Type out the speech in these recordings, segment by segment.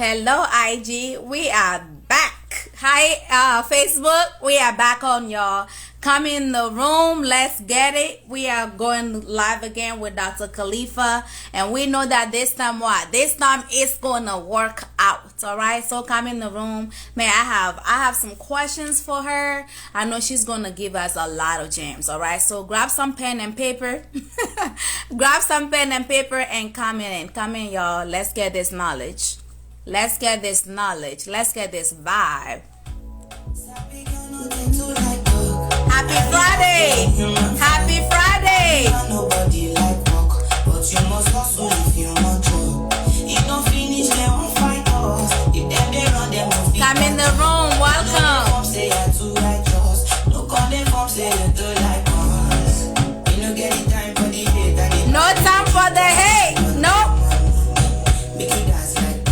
Hello, IG. We are back. Hi, Facebook. We are back on, y'all. Come in the room. Let's get it. We are going live again with Dr. Khalifa. And we know that this time what? This time it's going to work out. All right. So come in the room. Man, I have some questions for her. I know she's going to give us a lot of gems. All right. So grab some pen and paper. Grab some pen and paper and come in. Come in, y'all. Let's get this knowledge. Let's get this knowledge. Let's get this vibe. Happy Friday! Happy Friday! Nobody like work, but you must hustle if you want to. If don't finish, they won't fight us. If they run, they won't. Come in the room. Welcome. Say you're too righteous. No call them from say you're too like us. You don't get the time for the hate. No time for the hate. Nope.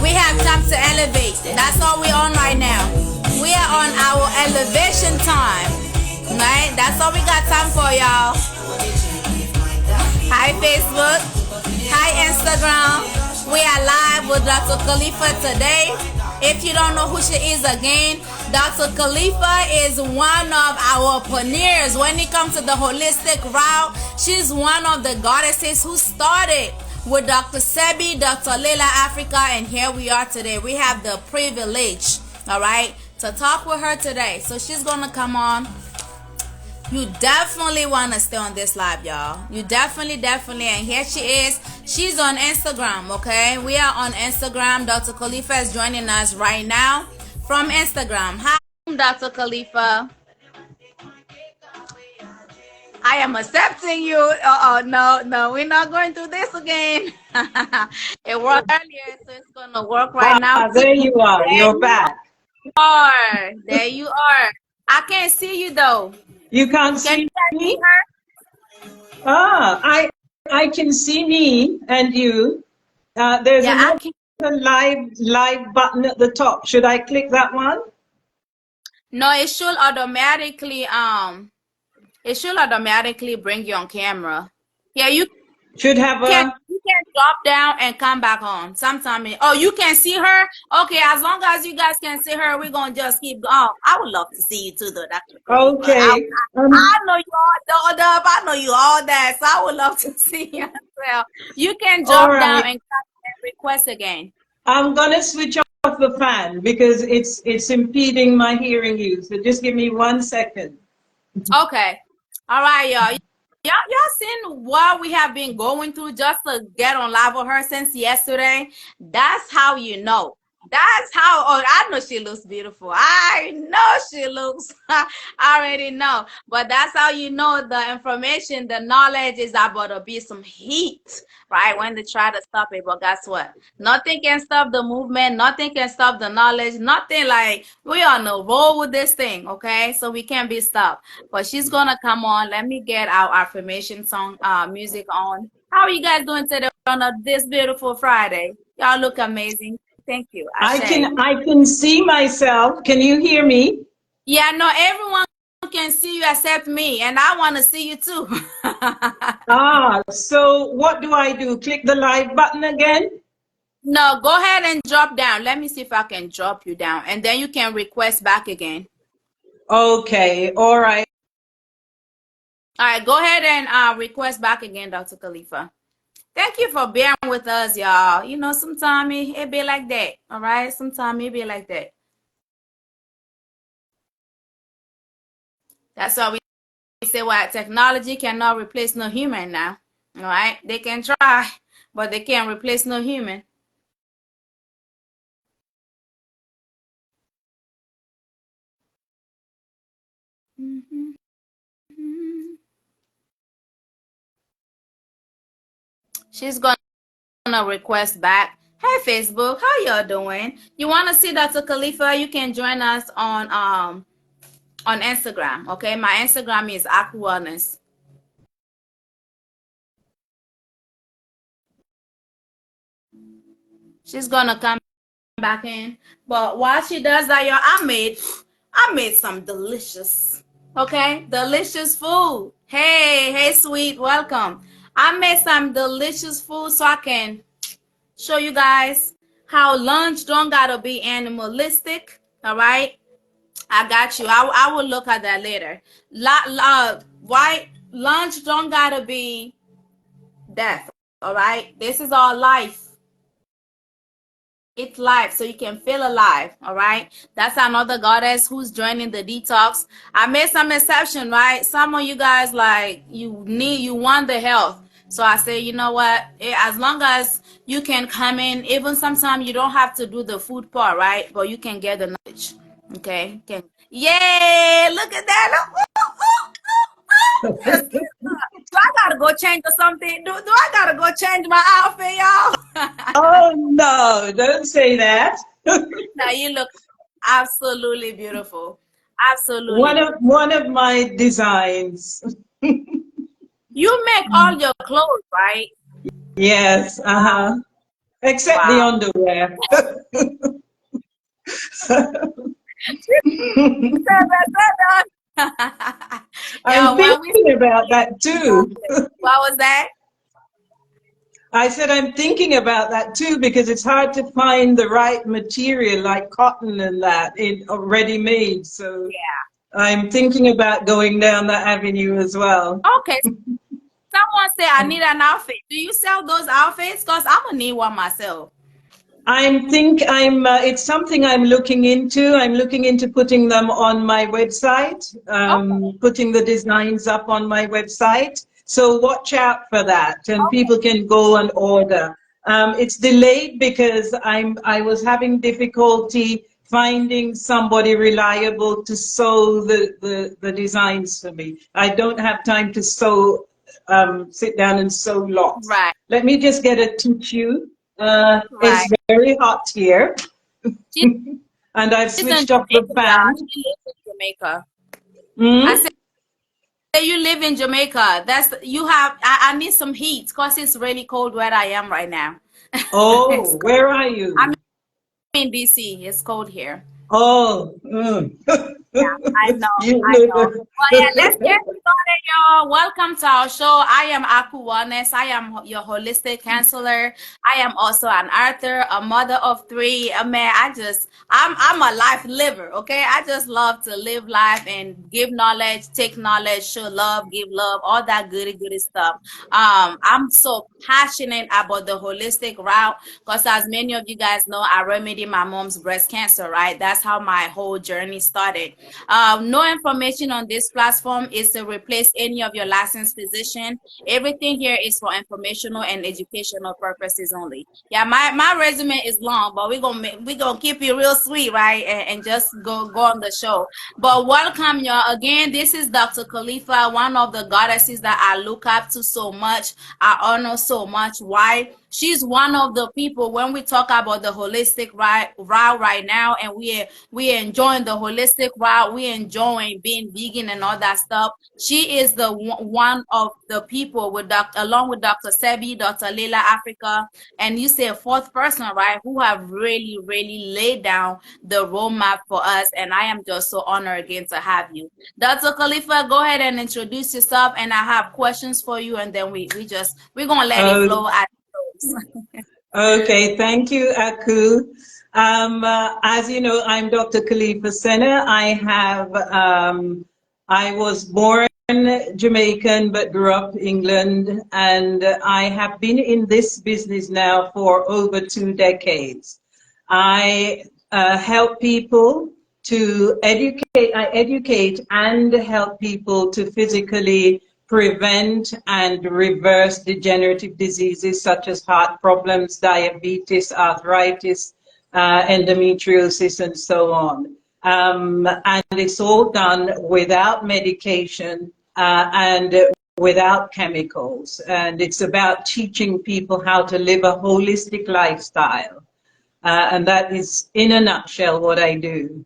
We have time to elevate. That's all we're on right now. We are on our elevation time. Right? That's all we got time for, y'all. Hi, Facebook. Hi, Instagram. We are live with Dr. Khalifa today. If you don't know who she is again, Dr. Khalifa is one of our pioneers when it comes to the holistic route. She's one of the goddesses who started with Dr. Sebi, Dr. Layla Africa, and here we are today. We have the privilege, all right, to talk with her today. So she's going to come on. You definitely want to stay on this live, y'all. You definitely. And here she is. She's on Instagram, okay? We are on Instagram. Dr. Khalifa is joining us right now from Instagram. Hi, Dr. Khalifa. I am accepting you. No, we're not going through this again. It worked earlier, so it's going to work right now. There you are. You're back. There you are. I can't see you, though. You can't see me? Her? I can see me and you. There's another live button at the top. Should I click that one? No, it should automatically bring you on camera. Yeah, you should have you can drop down and come back on sometime. You can see her. Okay, as long as you guys can see her, we're gonna just keep going. I would love to see you too, though. Okay. I know you all dolled up. I know you all that, so I would love to see you as well. You can drop down and request again. I'm gonna switch off the fan because it's impeding my hearing you. So just give me 1 second. Okay. All right, y'all. Y'all seen what we have been going through just to get on live with her since yesterday? That's how you know. That's how, I know she looks beautiful. I know she looks, I already know. But that's how you know the information, the knowledge is about to be some heat, right? When they try to stop it. But guess what? Nothing can stop the movement. Nothing can stop the knowledge. Nothing. Like, we on the roll with this thing, okay? So we can't be stopped. But she's going to come on. Let me get our affirmation song music on. How are you guys doing today on this beautiful Friday? Y'all look amazing. Thank you. I can see myself. Can you hear me? Yeah, no, everyone can see you except me, and I want to see you too. So what do I do? Click the live button again? No, go ahead and drop down. Let me see if I can drop you down, and then you can request back again. Okay, all right. All right, go ahead and request back again, Dr. Khalifa. Thank you for bearing with us, y'all. You know, sometimes it be like that, all right? Sometimes it be like that. That's why we say, well, technology cannot replace no human now, all right? They can try, but they can't replace no human. She's gonna request back. Hey, Facebook, how y'all doing? You want to see Dr. Khalifa? You can join us on Instagram. Okay, my Instagram is Aku Wellness. She's gonna come back in, but while she does that, y'all, I made some delicious, delicious food. Hey, sweet, welcome. I made some delicious food so I can show you guys how lunch don't gotta be animalistic. All right, I got you. I will look at that later. Why lunch don't gotta be death. All right, this is our life. It's life, so you can feel alive. All right, that's another goddess who's joining the detox. I made some exception, right? Some of you guys like you want the health, so I say, you know what, as long as you can come in, even sometimes you don't have to do the food part, right? But you can get the knowledge. Okay, yay, look at that. Look. Do I gotta go change or something? Do I gotta go change my outfit, y'all? Oh no, don't say that. Now you look absolutely beautiful. Absolutely. One of my designs. You make all your clothes, right? Yes, except the Wow. underwear. I'm Yo, when we thinking about that too. what was that? I said I'm thinking about that too because it's hard to find the right material like cotton and that in ready made. So Yeah. I'm thinking about going down that avenue as well. Okay. Someone said I need an outfit. Do you sell those outfits? Because I'm gonna need one myself. It's something I'm looking into. I'm looking into putting them on my website, Okay. putting the designs up on my website. So watch out for that, and Okay. people can go and order. It's delayed because I was having difficulty finding somebody reliable to sew the designs for me. I don't have time to sew, sit down and sew lots. Right. Let me just get a tissue. Right. It's very hot here, She's and I've in switched off the Jamaica, fan. y'all. She lives in Jamaica. I Mm? said you live in Jamaica. That's you have. I need some heat because it's really cold where I am right now. It's Oh, cold. where are I'm you? in DC. It's cold here. Oh, Yeah, I know, you I live know. Well, yeah, let's get started, y'all. Welcome to our show. I am Aku Wellness. I am your holistic counselor. I am also an author, a mother of three. Man, I'm a life liver. Okay, I just love to live life and give knowledge, take knowledge, show love, give love, all that goody stuff. I'm so passionate about the holistic route because, as many of you guys know, I remedied my mom's breast cancer. Right, that's how my whole journey started. No information on this platform is to replace any of your licensed physician. Everything here is for informational and educational purposes only. Yeah, my resume is long, but we gonna keep it real sweet, right? And just go on the show. But welcome, y'all. Again, this is Dr. Khalifa, one of the goddesses that I look up to so much. I honor so much. Why? She's one of the people when we talk about the holistic route right now, and we enjoying the holistic route, we enjoying being vegan and all that stuff. She is the one of the people with along with Dr. Sebi, Dr. Leila Africa, and you say a fourth person, right, who have really laid down the roadmap for us. And I am just so honored again to have you. Dr. Khalifa, go ahead and introduce yourself, and I have questions for you, and then we're gonna let it Oh, flow as okay, thank you, Aku. As you know, I'm Dr. Khalifa Sena. I was born Jamaican but grew up England, and I have been in this business now for over 2 decades. I help people to educate. I educate and help people to physically prevent and reverse degenerative diseases such as heart problems, diabetes, arthritis, endometriosis, and so on. And it's all done without medication and without chemicals. And it's about teaching people how to live a holistic lifestyle. And that is, in a nutshell, what I do.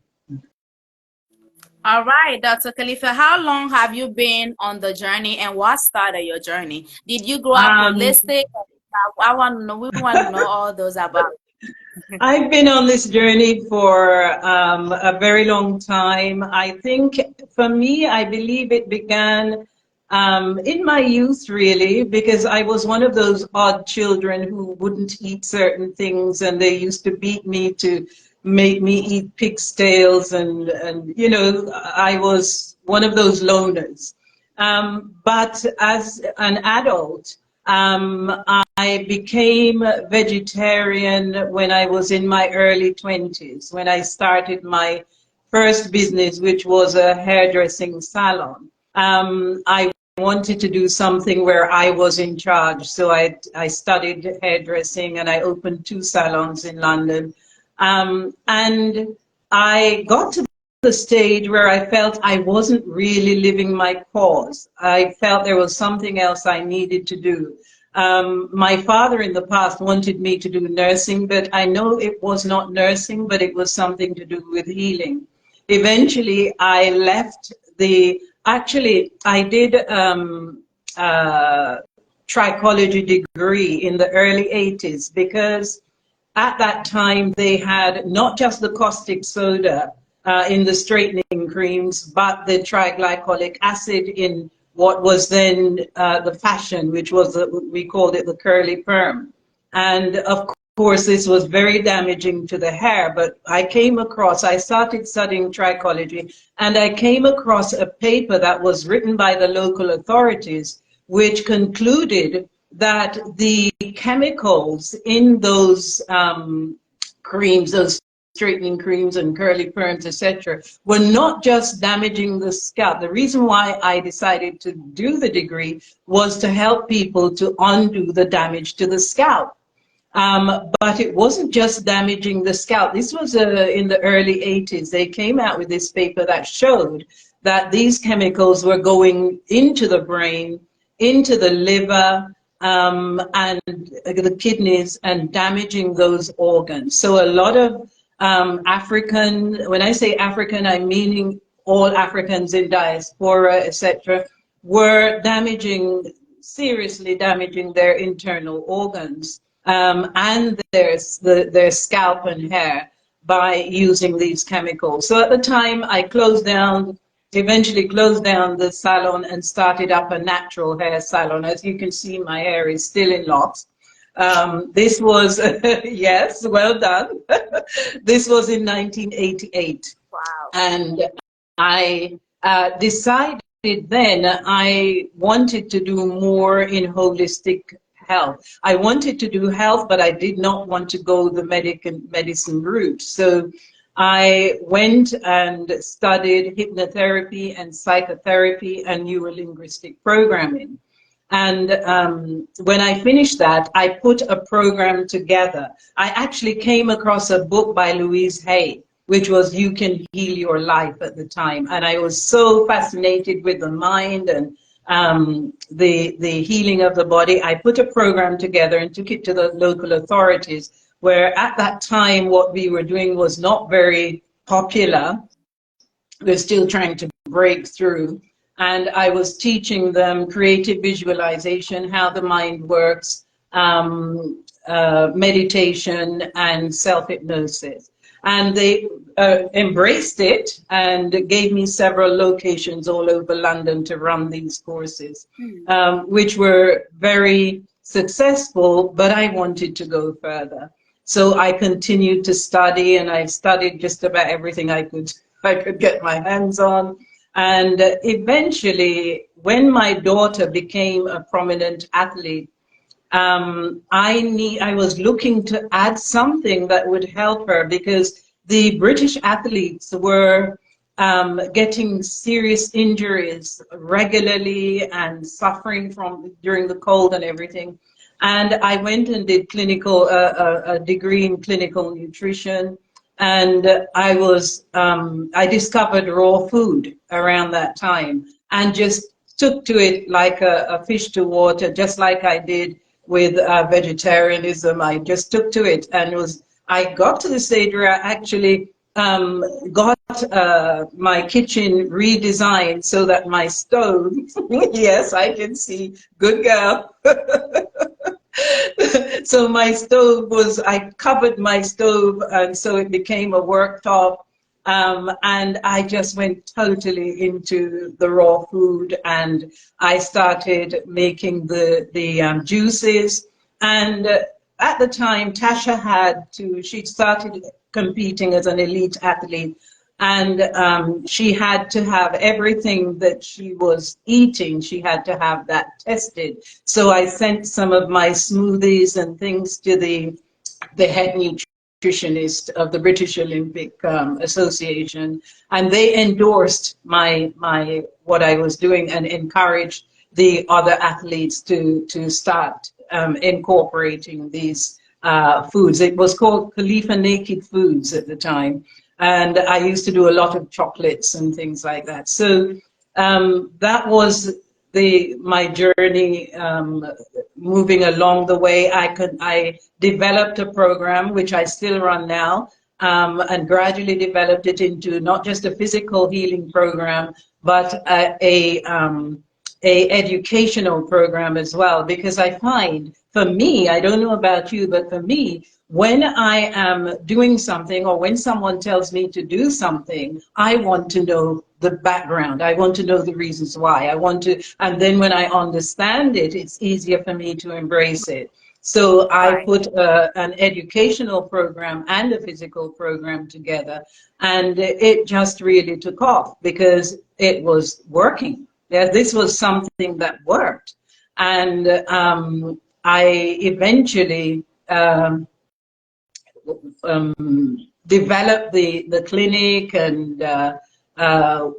all right, Dr. Khalifa, how long have you been on the journey and what started your journey? Did you grow up Um, holistic? I want to know, we want to know all those about. I've been on this journey for a very long time. I think for me, I believe it began In my youth, really, because I was one of those odd children who wouldn't eat certain things, and they used to beat me to make me eat pig's tails, and you know, I was one of those loners. But as an adult, I became vegetarian when I was in my early 20s, when I started my first business, which was a hairdressing salon. I wanted to do something where I was in charge. So I studied hairdressing and I opened 2 salons in London. And I got to the stage where I felt I wasn't really living my cause. I felt there was something else I needed to do. My father in the past wanted me to do nursing, but I know it was not nursing, but it was something to do with healing. Eventually, I left actually, I did trichology degree in the early 80s because at that time they had not just the caustic soda in the straightening creams, but the triglycolic acid in what was then the fashion, which was, we called it the curly perm. And of course, this was very damaging to the hair, but I started studying trichology, and I came across a paper that was written by the local authorities, which concluded that the chemicals in those creams, those straightening creams and curly perms, etc., were not just damaging the scalp. The reason why I decided to do the degree was to help people to undo the damage to the scalp. But it wasn't just damaging the scalp. This was in the early 80s. They came out with this paper that showed that these chemicals were going into the brain, into the liver, and the kidneys, and damaging those organs. So a lot of African, when I say African, I'm meaning all Africans in diaspora, etc., were seriously damaging their internal organs and their scalp and hair by using these chemicals. So at the time, I eventually closed down the salon and started up a natural hair salon. As you can see, my hair is still in locks. This was, yes, well done. This was in 1988. Wow. And I decided then I wanted to do more in holistic health. I wanted to do health, but I did not want to go the medicine route. So I went and studied hypnotherapy and psychotherapy and neurolinguistic programming. And when I finished that, I put a program together. I actually came across a book by Louise Hay, which was You Can Heal Your Life at the time. And I was so fascinated with the mind and the healing of the body. I put a program together and took it to the local authorities, where at that time what we were doing was not very popular. We're still trying to break through. And I was teaching them creative visualization, how the mind works, meditation, and self-hypnosis. And they embraced it and gave me several locations all over London to run these courses, which were very successful, but I wanted to go further. So I continued to study, and I studied just about everything I could get my hands on. And eventually, when my daughter became a prominent athlete, I was looking to add something that would help her, because the British athletes were getting serious injuries regularly and suffering during the cold and everything. And I went and did a degree in clinical nutrition. And I discovered raw food around that time and just took to it like a fish to water, just like I did with vegetarianism. I just took to it, and I got to the stage where I actually got my kitchen redesigned so that my stove, yes, I can see, good girl. So I covered my stove, and so it became a worktop. And I just went totally into the raw food, and I started making the juices. And at the time, Tasha she started competing as an elite athlete, and she had to have everything that she was eating, she had to have that tested. So I sent some of my smoothies and things to the head nutritionist of the British Olympic Association, and they endorsed my what I was doing and encouraged the other athletes to start incorporating these foods. It was called Khalifa Naked Foods at the time, and I used to do a lot of chocolates and things like that. So that was my journey moving along the way. I developed a program which I still run now, and gradually developed it into not just a physical healing program, but a educational program as well. Because I find, for me, I don't know about you, but for me, when I am doing something or when someone tells me to do something, I want to know the background. I want to know the reasons why. And then when I understand it, it's easier for me to embrace it. So I put an educational program and a physical program together, and it just really took off because it was working. Yeah, this was something that worked. And I eventually developed the clinic, and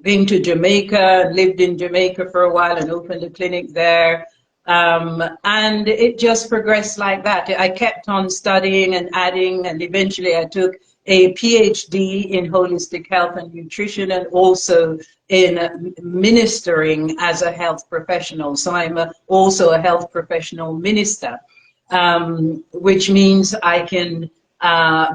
been to Jamaica, lived in Jamaica for a while and opened a clinic there. And it just progressed like that. I kept on studying and adding, and eventually I took a PhD in holistic health and nutrition, and also in ministering as a health professional. So I'm also a health professional minister, which means I can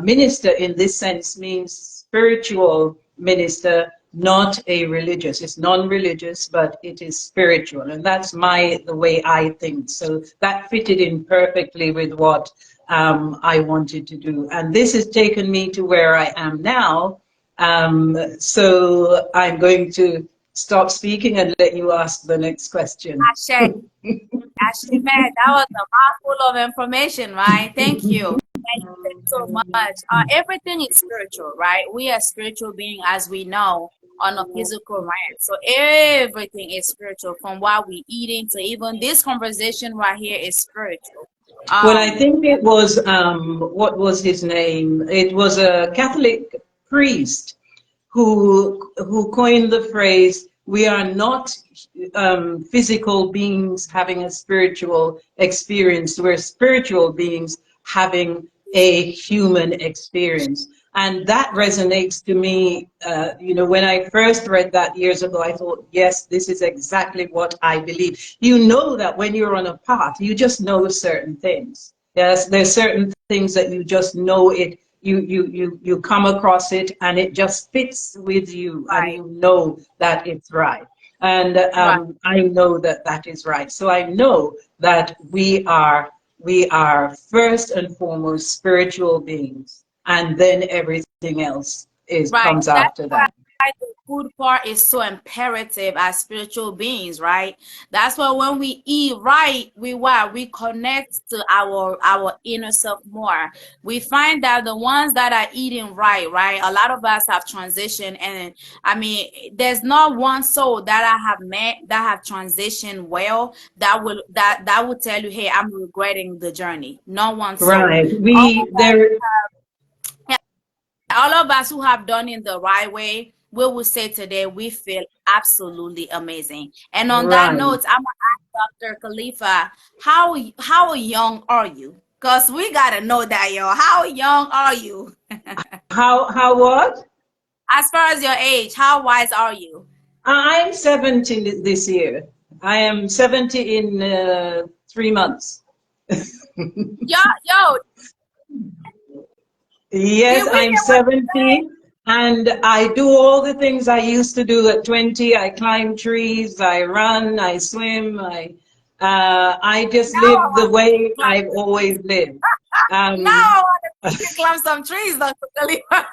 minister in this sense means spiritual minister, not a religious. It's non-religious, but it is spiritual, and that's the way I think. So that fitted in perfectly with what I wanted to do, and this has taken me to where I am now. So I'm going to stop speaking and let you ask the next question. Ashe, man, that was a mouthful of information, right? Thank you. Thank you so much. Everything is spiritual, right? We are spiritual beings, as we know, on a physical realm. So everything is spiritual, from what we're eating to even this conversation right here is spiritual. Well, I think it was, what was his name? It was a Catholic priest who coined the phrase, we are not physical beings having a spiritual experience, we're spiritual beings having a human experience. And that resonates to me. You know, when I first read that years ago, I thought, yes, this is exactly what I believe. You know that when you're on a path, you just know certain things. Yes, there's certain things that you just know it. You come across it, and it just fits with you, and you know that it's right. And I know that that is right. So I know that we are first and foremost spiritual beings, and then everything else comes after that. The food part is so imperative as spiritual beings, right? That's why when we eat right, we connect to our inner self more. We find that the ones that are eating right, a lot of us have transitioned, and I mean, there's not one soul that I have met that have transitioned well that will tell you, hey, I'm regretting the journey. Not one soul. Right. All of us who have done it the right way, we will say today we feel absolutely amazing. And on that note, I'm gonna ask Dr. Khalifa, how young are you? Because we gotta know that, yo. How young are you? How what? As far as your age, how wise are you? I'm 70 this year. I am 70 in 3 months. Yo. Yes, I'm 70, and I do all the things I used to do at 20. I climb trees, I run, I swim, I just live the way I've always lived. Now I want to You can climb some trees, Dr. Khalifa.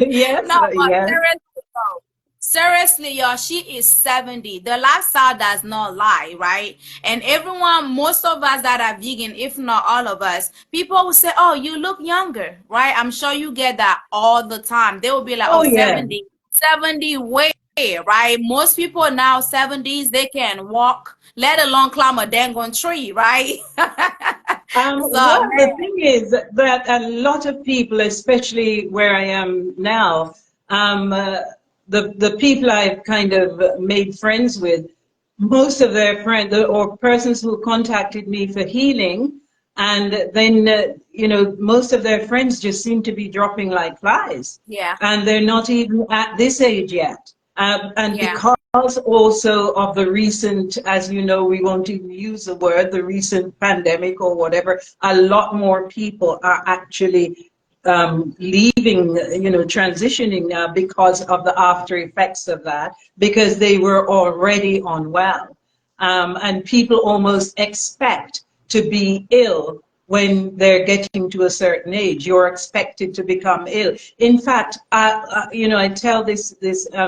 Yes, No, but yes. seriously, though. Seriously, y'all, she is 70. The lifestyle does not lie, right? And everyone, most of us that are vegan, if not all of us, people will say, oh, you look younger, right? I'm sure you get that all the time. They will be like, oh, Oh, yeah. 70, 70 way, right? Most people now, 70s, they can walk, let alone climb a dang on tree, right? So, Well, the thing is that a lot of people, especially where I am now, um, uh, the people I've kind of made friends with, most of their friends or persons who contacted me for healing, and then most of their friends just seem to be dropping like flies, yeah, and they're not even at this age yet. And yeah, because also of the recent, as you know, we won't even use the word, the recent pandemic or whatever, a lot more people are actually leaving, transitioning now because of the after effects of that, because they were already unwell. And people almost expect to be ill when they're getting to a certain age. You're expected to become ill. In fact, I tell this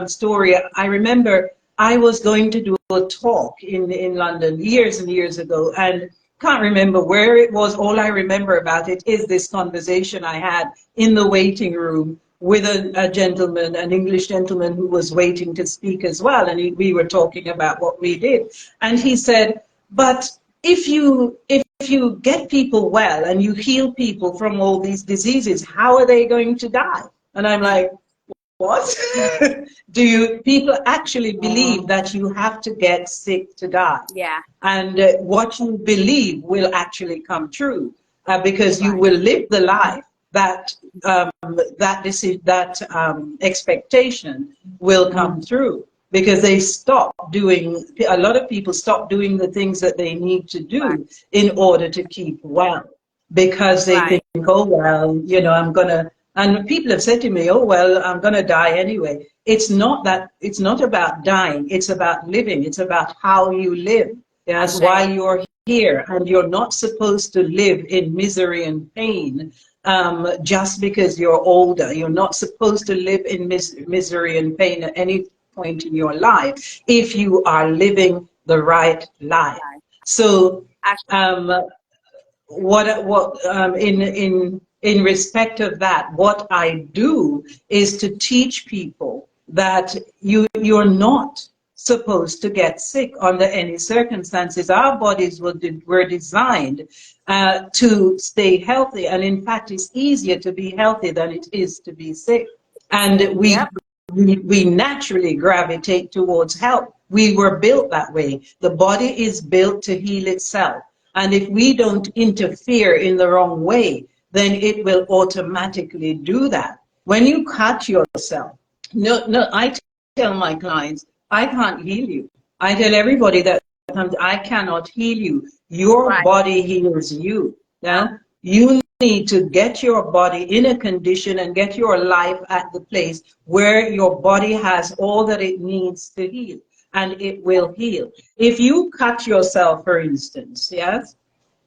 story. I remember I was going to do a talk in London years and years ago, and can't remember where it was. All I remember about it is this conversation I had in the waiting room with a gentleman, an English gentleman who was waiting to speak as well. And we were talking about what we did. And he said, but if you get people well and you heal people from all these diseases, how are they going to die? And I'm like, what? Do people actually believe that you have to get sick to die? yeah, And what you believe will actually come true, because you right. will live the life that expectation will come through, because they stop doing, a lot of people stop doing the things that they need to Right, do in order to keep well, because they think, right, oh, well, I'm going to, and people have said to me, oh, well, I'm going to die anyway. It's not that, it's not about dying. It's about living. It's about how you live. Yes, Ashe. while you're here, and you're not supposed to live in misery and pain just because you're older. You're not supposed to live in misery and pain at any point in your life if you are living the right life. Right. So, Ashe. um, what in respect of that, what I do is to teach people that you're not supposed to get sick under any circumstances. Our bodies were designed to stay healthy, and in fact, it's easier to be healthy than it is to be sick. And Yep. we naturally gravitate towards health. We were built that way. The body is built to heal itself. And if we don't interfere in the wrong way, then it will automatically do that. When you cut yourself, no, I tell my clients, I can't heal you. I tell everybody that comes, I cannot heal you. Your Right. body heals you. Yeah. Yeah? You need to get your body in a condition and get your life at the place where your body has all that it needs to heal, and it will heal. If you cut yourself, for instance, yes,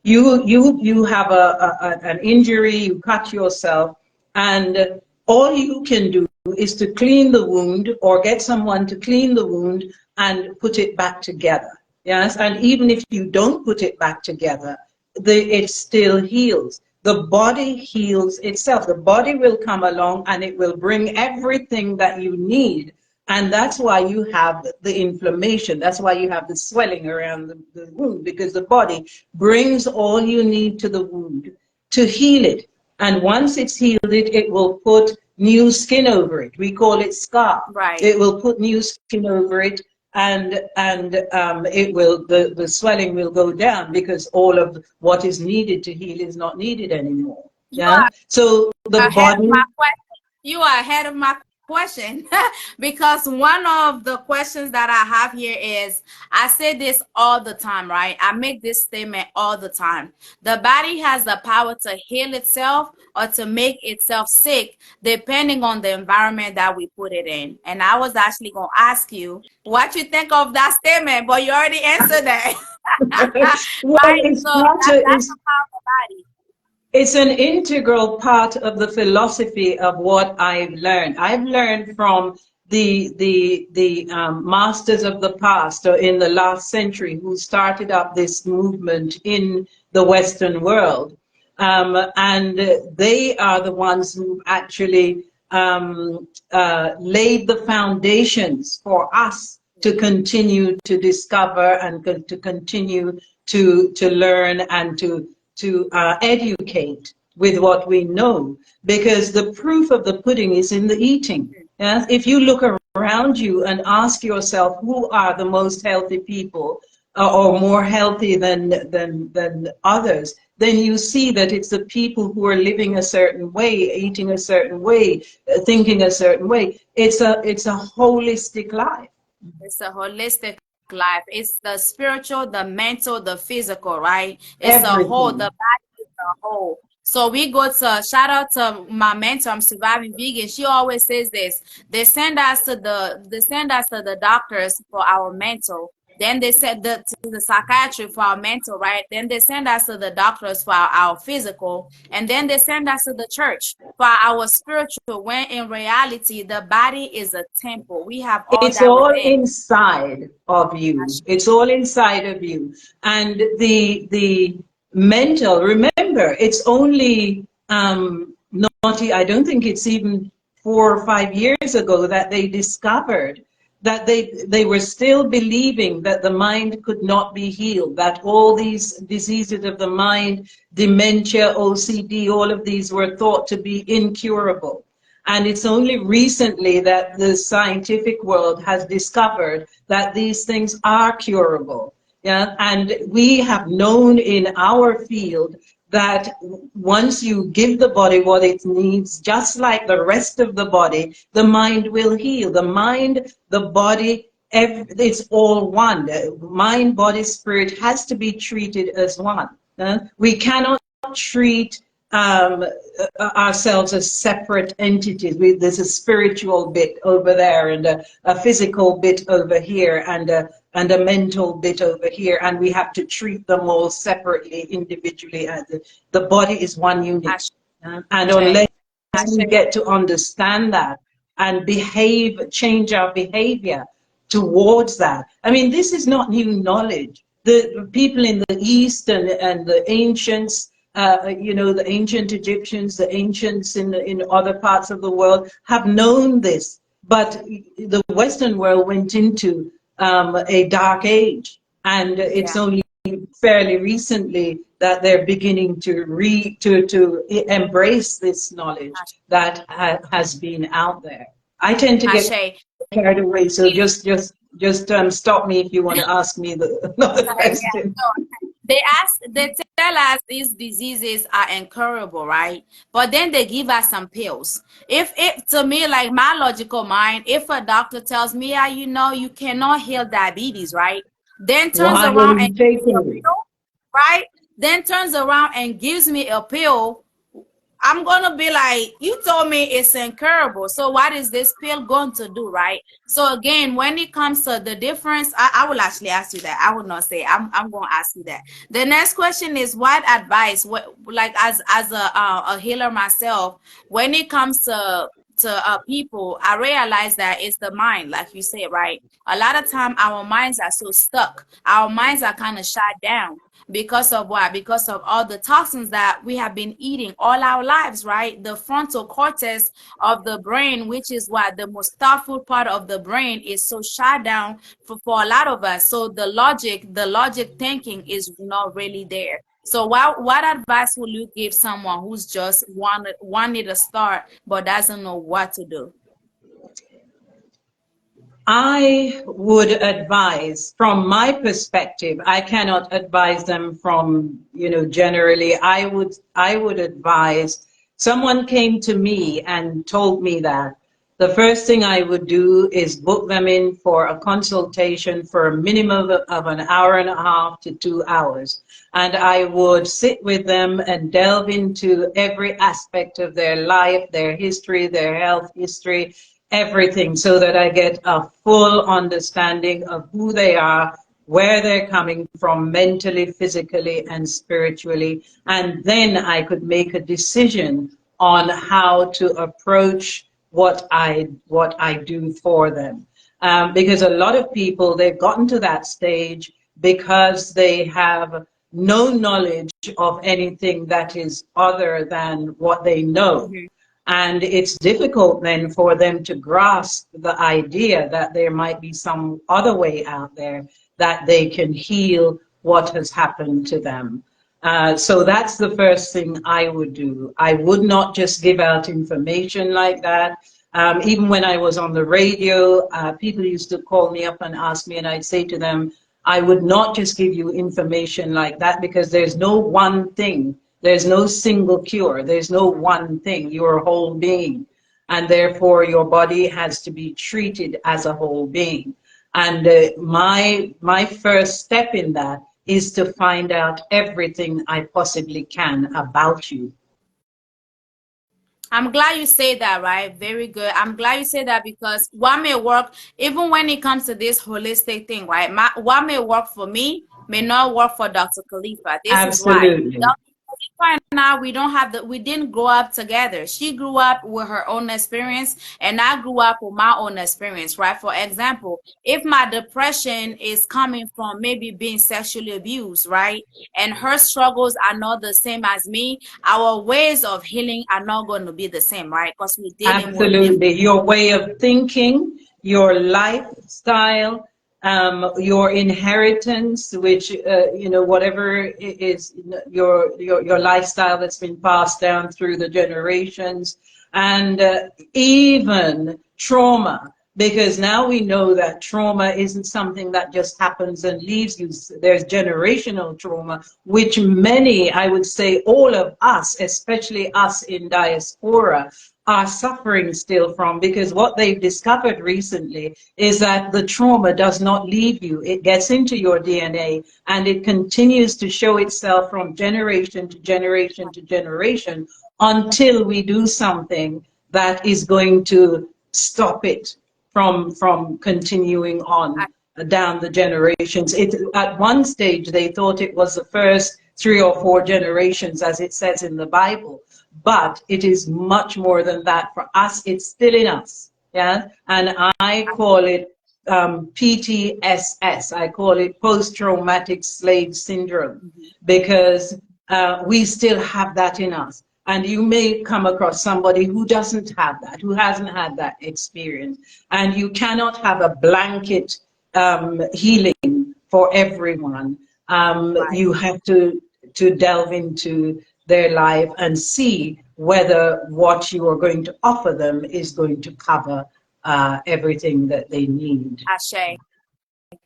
you have an injury, you cut yourself, and all you can do is to clean the wound or get someone to clean the wound and put it back together. Yes, and even if you don't put it back together, it still heals. The body heals itself. The body will come along and it will bring everything that you need. And that's why you have the inflammation. That's why you have the swelling around the wound, because the body brings all you need to the wound to heal it. And once it's healed it will put new skin over it. We call it scar. Right. It will put new skin over it, and it will, the swelling will go down, because all of what is needed to heal is not needed anymore. You Yeah. are So the ahead of body. my question. You are ahead of my question because one of the questions that I have here is I say this all the time, right? I make this statement all the time. The body has the power to heal itself or to make itself sick depending on the environment that we put it in. And I was actually going to ask you what you think of that statement, but you already answered that. Well, Right? it's So not that's the power of the body. It's an integral part of the philosophy of what I've learned. I've learned from the masters of the past or in the last century who started up this movement in the Western world. And they are the ones who actually laid the foundations for us to continue to discover and to continue to learn and to educate with what we know, because the proof of the pudding is in the eating. Yeah? If you look around you and ask yourself who are the most healthy people or more healthy than others, then you see that it's the people who are living a certain way, eating a certain way, thinking a certain way. It's a holistic life. It's a holistic life. It's the spiritual, the mental, the physical, right? It's a whole, the Everything. body is a whole. So we go to shout out to my mentor, I'm Surviving Vegan. She always says this. They send us to the doctors for our mental. Then they send to the psychiatry for our mental, right? Then they send us to the doctors for our physical. And then they send us to the church for our spiritual, when in reality, the body is a temple. We have all It's that all within. inside of you. It's all inside of you. And the mental, remember, it's only naughty, I don't think it's even 4 or 5 years ago that they discovered that they were still believing that the mind could not be healed, that all these diseases of the mind, dementia, OCD, all of these were thought to be incurable. And it's only recently that the scientific world has discovered that these things are curable. Yeah? And we have known in our field that once you give the body what it needs, just like the rest of the body, the mind will heal. The mind, the body, it's all one. The mind, body, spirit has to be treated as one. We cannot treat ourselves as separate entities. There's a spiritual bit over there and a physical bit over here and a mental bit over here, and we have to treat them all separately, individually. The body is one unit. And unless we get to understand that and change our behavior towards that. I mean, this is not new knowledge. The people in the East and the ancients, the ancient Egyptians, the ancients in other parts of the world have known this, but the Western world went into a dark age, and it's only fairly recently that they're beginning to embrace this knowledge that has been out there. I tend to get carried away, so just stop me if you want to ask me another question. They tell us these diseases are incurable, right? But then they give us some pills. If to me, like my logical mind, if a doctor tells me, yeah, you cannot heal diabetes, right? Then turns around and gives me a pill, right? Then turns around and gives me a pill. I'm gonna be like, you told me it's incurable, so what is this pill going to do, right? So again, when it comes to the difference, I will actually ask you that. I will not say. I'm gonna ask you that. The next question is, what advice, like as a healer myself, when it comes to people, I realize that it's the mind, like you said, right? A lot of time our minds are so stuck. Our minds are kind of shut down. Because of what? Because of all the toxins that we have been eating all our lives, right? The frontal cortex of the brain, which is what the most thoughtful part of the brain, is so shut down for a lot of us. So the logic thinking is not really there. So what advice will you give someone who's just wanted to start but doesn't know what to do? I would advise, from my perspective, I cannot advise them from, generally. I would advise, someone came to me and told me that the first thing I would do is book them in for a consultation for a minimum of an hour and a half to 2 hours. And I would sit with them and delve into every aspect of their life, their history, their health history, everything, so that I get a full understanding of who they are, where they're coming from mentally, physically, and spiritually. And then I could make a decision on how to approach what I do for them. Because a lot of people, they've gotten to that stage because they have no knowledge of anything that is other than what they know. Mhm. And it's difficult then for them to grasp the idea that there might be some other way out there that they can heal what has happened to them. So that's the first thing I would do. I would not just give out information like that. Even when I was on the radio, people used to call me up and ask me, and I'd say to them, I would not just give you information like that, because there's no one thing. There's no single cure. There's no one thing. You're a whole being. And therefore, your body has to be treated as a whole being. And my first step in that is to find out everything I possibly can about you. I'm glad you say that, right? Very good. I'm glad you say that, because what may work, even when it comes to this holistic thing, right? What may work for me may not work for Dr. Khalifa. This is why. Absolutely. Dr. Khalifa and I, we didn't grow up together. She grew up with her own experience, and I grew up with my own experience, right? For example, if my depression is coming from maybe being sexually abused, right? And her struggles are not the same as me, our ways of healing are not going to be the same, right? Because we're dealing with different. Absolutely. Your way of thinking, your lifestyle, your inheritance, which, whatever it is, your lifestyle that's been passed down through the generations, and even trauma. Because now we know that trauma isn't something that just happens and leaves you. There's generational trauma, which many, I would say all of us, especially us in diaspora, are suffering still from, because what they've discovered recently is that the trauma does not leave you. It gets into your DNA, and it continues to show itself from generation to generation to generation until we do something that is going to stop it from continuing on down the generations. At one stage, they thought it was the first 3 or 4 generations, as it says in the Bible. But it is much more than that. For us, it's still in us. Yeah. And I call it PTSS. I call it post-traumatic slave syndrome, because we still have that in us. And you may come across somebody who doesn't have that, who hasn't had that experience. And you cannot have a blanket healing for everyone. Right. You have to delve into their life and see whether what you are going to offer them is going to cover everything that they need. Ashe.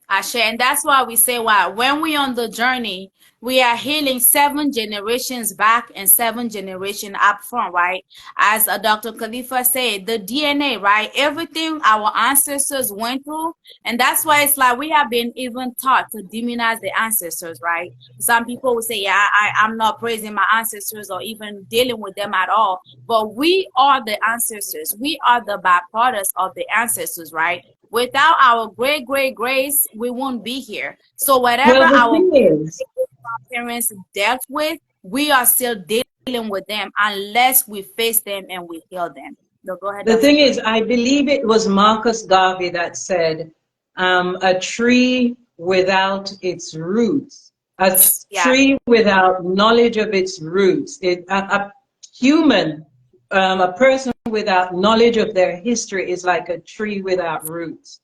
Ashe. And that's why we say, wow, when we're on the journey, we are healing 7 generations back and 7 generations up front, right? As Dr. Khalifa said, the DNA, right? Everything our ancestors went through. And that's why it's like we have been even taught to demonize the ancestors, right? Some people will say, yeah, I'm not praising my ancestors or even dealing with them at all. But we are the ancestors. We are the byproducts of the ancestors, right? Without our great-great-greats, we won't be here. So whatever our parents dealt with, we are still dealing with them unless we face them and we heal them. No, go ahead. The thing is, I believe it was Marcus Garvey that said, a tree without its roots, a tree without knowledge of its roots, a human, a person without knowledge of their history is like a tree without roots.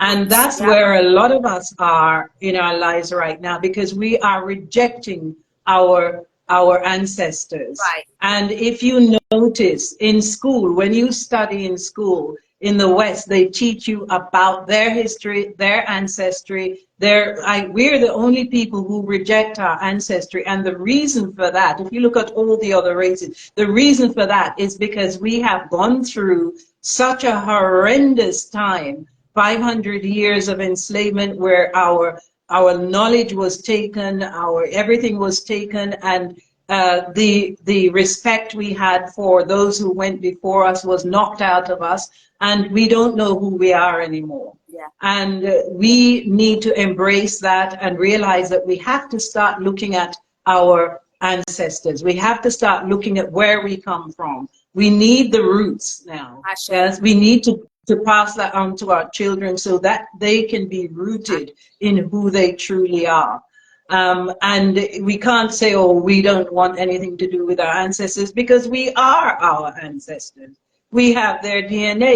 And that's where a lot of us are in our lives right now, because we are rejecting our ancestors. Right. And if you notice in school, when you study in school in the West, they teach you about their history, their ancestry. We're the only people who reject our ancestry. And the reason for that, if you look at all the other races, the reason for that is because we have gone through such a horrendous time, 500 years of enslavement, where our knowledge was taken, everything was taken, and the respect we had for those who went before us was knocked out of us, and we don't know who we are anymore. Yeah. And we need to embrace that and realize that we have to start looking at our ancestors. We have to start looking at where we come from. We need the roots now. Ashe. Yes, we need to pass that on to our children so that they can be rooted in who they truly are. And we can't say, oh, we don't want anything to do with our ancestors, because we are our ancestors. We have their DNA.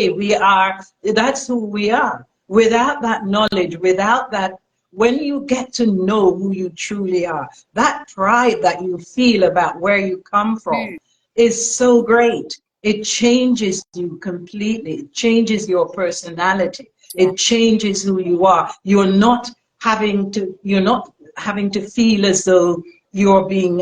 That's who we are. Without that knowledge, without that, when you get to know who you truly are, that pride that you feel about where you come from is so great. It changes you completely. It changes your personality. Yeah. It changes who you are. You're not having to feel as though you're being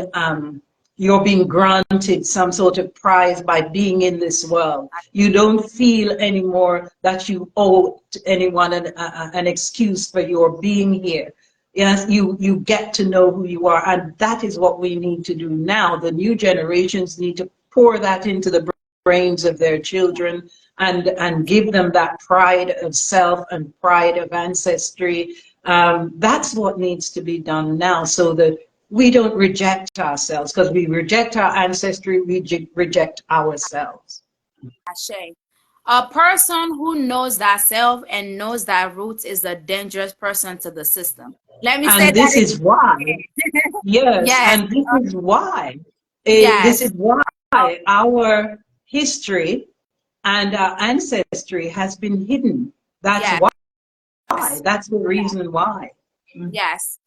granted some sort of prize by being in this world. You don't feel anymore that you owe anyone an excuse for your being here. Yes, you get to know who you are, and that is what we need to do now. The new generations need to pour that into the brains of their children and give them that pride of self and pride of ancestry. That's what needs to be done now, so that we don't reject ourselves, because we reject our ancestry, we reject ourselves. Ashe. A person who knows that self and knows that roots is a dangerous person to the system. Let me say And this that is why, again. yes, Yes, and this yes, is why our history and our ancestry has been hidden. That's yes, why. That's the reason why. yes.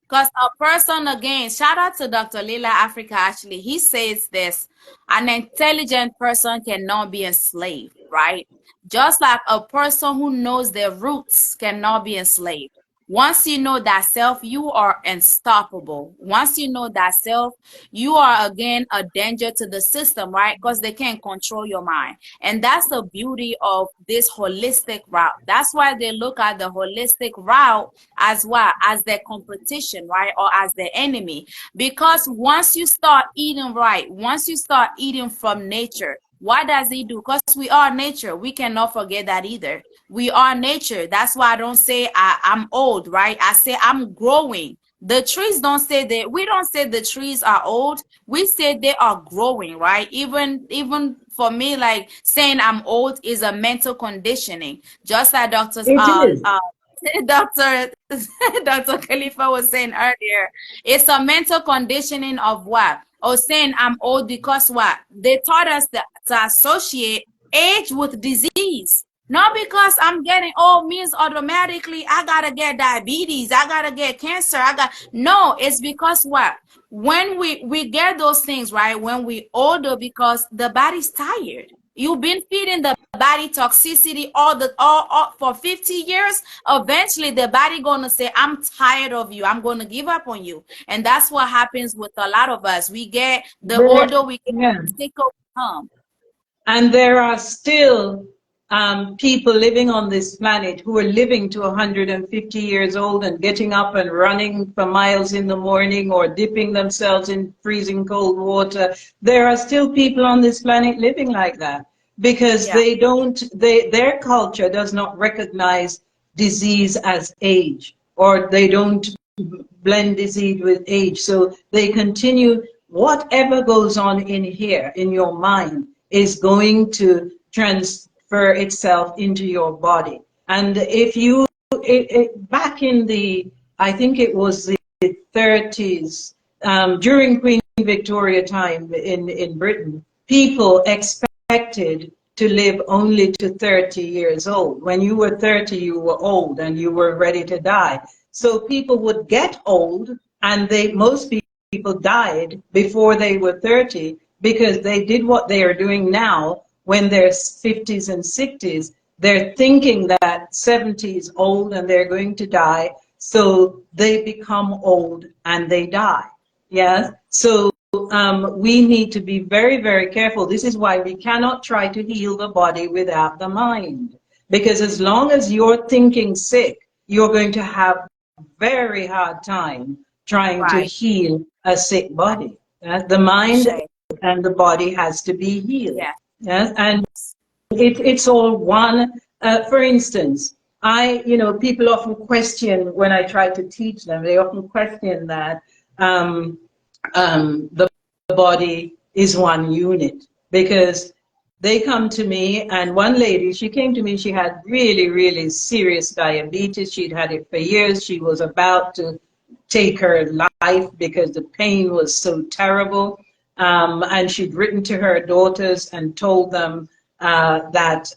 Because a person, again, shout out to Dr. Lila Africa, actually, he says this: an intelligent person cannot be enslaved, right? Just like a person who knows their roots cannot be enslaved. Once you know that self, you are unstoppable. Once you know that self, you are again a danger to the system, right? Because they can't control your mind. And that's the beauty of this holistic route. That's why they look at the holistic route as well as their competition, right? Or as their enemy. Because once you start eating right, once you start eating from nature, what does it do? Because we are nature. We cannot forget that either. We are nature. That's why I don't say I'm old, right? I say I'm growing. The trees don't say that. We don't say the trees are old. We say they are growing, right? Even for me, like saying I'm old is a mental conditioning. Just like It is. Dr. Dr. Khalifa was saying earlier, it's a mental conditioning of what? Or saying I'm old because what? They taught us to associate age with disease. Not because I'm getting old means automatically I gotta get diabetes, I gotta get cancer, no, it's because what? When we get those things, right? When we older, because the body's tired. You've been feeding the body toxicity all for 50 years. Eventually the body gonna say, I'm tired of you, I'm gonna give up on you. And that's what happens with a lot of us. We get the older we get, Yeah. the sicker we become. And there are still people living on this planet who are living to 150 years old and getting up and running for miles in the morning or dipping themselves in freezing cold water. There are still people on this planet living like that, because Yeah. their culture does not recognize disease as age, or they don't blend disease with age. So they continue, whatever goes on in here, in your mind, is going to transfer itself into your body. And if you, back in the, I think it was the 30s, during Queen Victoria time in Britain, people expected to live only to 30 years old. When you were 30, you were old and you were ready to die. So people would get old, and most people died before they were 30, because they did what they are doing now when they're 50s and 60s. They're thinking that 70 is old and they're going to die, so they become old and they die. Yes? So we need to be very, very careful. This is why we cannot try to heal the body without the mind. Because as long as you're thinking sick, you're going to have a very hard time trying to Right. heal a sick body. The mind and the body has to be healed. Yeah. Yes? And it's all one. For instance, people often question when I try to teach them, they often question that the body is one unit, because they come to me, and one lady, she came to me, she had really, really serious diabetes. She'd had it for years. She was about to take her life because the pain was so terrible. And she'd written to her daughters and told them that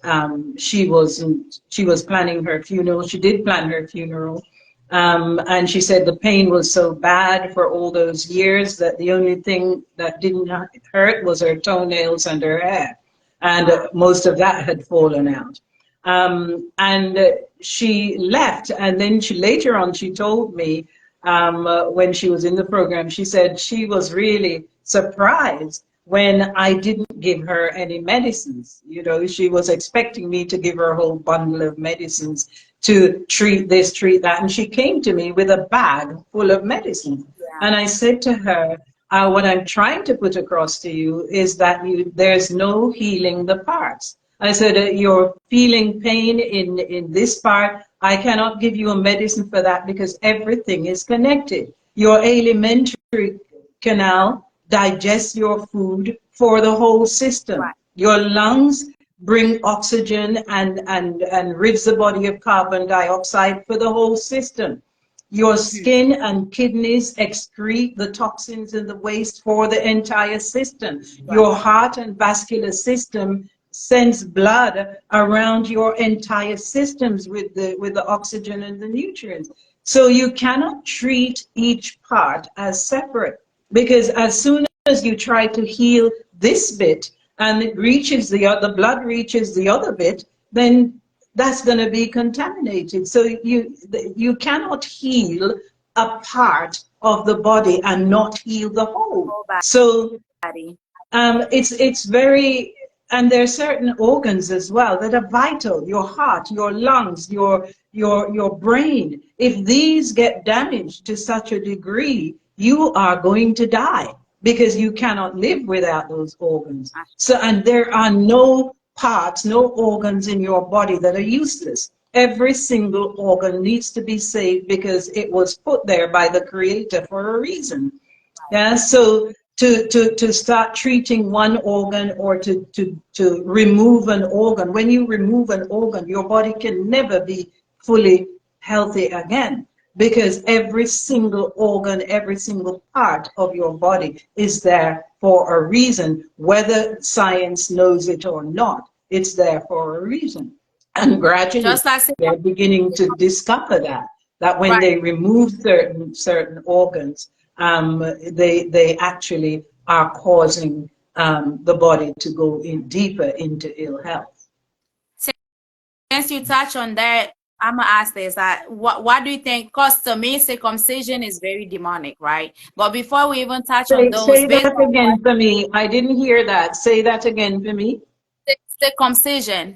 she was planning her funeral. She did plan her funeral. And she said the pain was so bad for all those years that the only thing that didn't hurt was her toenails and her hair. And most of that had fallen out. And she left. And then later on, she told me, when she was in the program, she said she was really surprised when I didn't give her any medicines. She was expecting me to give her a whole bundle of medicines to treat this, treat that. And she came to me with a bag full of medicine. Yeah. And I said to her, what I'm trying to put across to you is that there's no healing the parts. I said, you're feeling pain in this part. I cannot give you a medicine for that because everything is connected. Your alimentary canal digests your food for the whole system. Right. Your lungs bring oxygen and rids the body of carbon dioxide for the whole system. Your skin and kidneys excrete the toxins and the waste for the entire system. Right. Your heart and vascular system sends blood around your entire systems with the oxygen and the nutrients. So you cannot treat each part as separate, because as soon as you try to heal this bit and it reaches the blood reaches the other bit, then that's going to be contaminated. So you cannot heal a part of the body and not heal the whole. So it's very, and there are certain organs as well that are vital. Your heart, your lungs, your brain. If these get damaged to such a degree, you are going to die, because you cannot live without those organs. So, and there are no parts, no organs in your body that are useless. Every single organ needs to be saved because it was put there by the Creator for a reason. Yeah, so to start treating one organ or to remove an organ, when you remove an organ, your body can never be fully healthy again, because every single organ, every single part of your body is there for a reason, whether science knows it or not. It's there for a reason. And gradually, they're beginning to discover that when they remove certain organs, they actually are causing the body to go in deeper into ill health. Since you touch on that, I'm gonna ask this: what do you think? Because to me, circumcision is very demonic, right? But before we even touch on those, say that again for me. I didn't hear that. Say that again for me. Circumcision.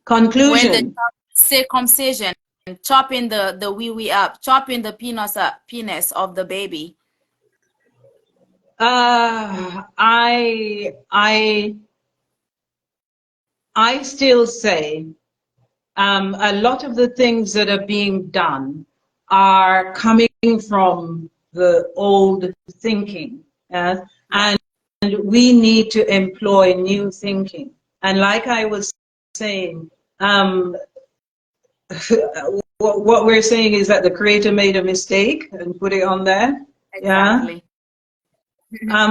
Conclusion. When the circumcision, chopping the wee up, chopping the penis of the baby. I still say a lot of the things that are being done are coming from the old thinking, and we need to employ new thinking. And like I was saying, what we're saying is that the Creator made a mistake and put it on there. Exactly. Yeah.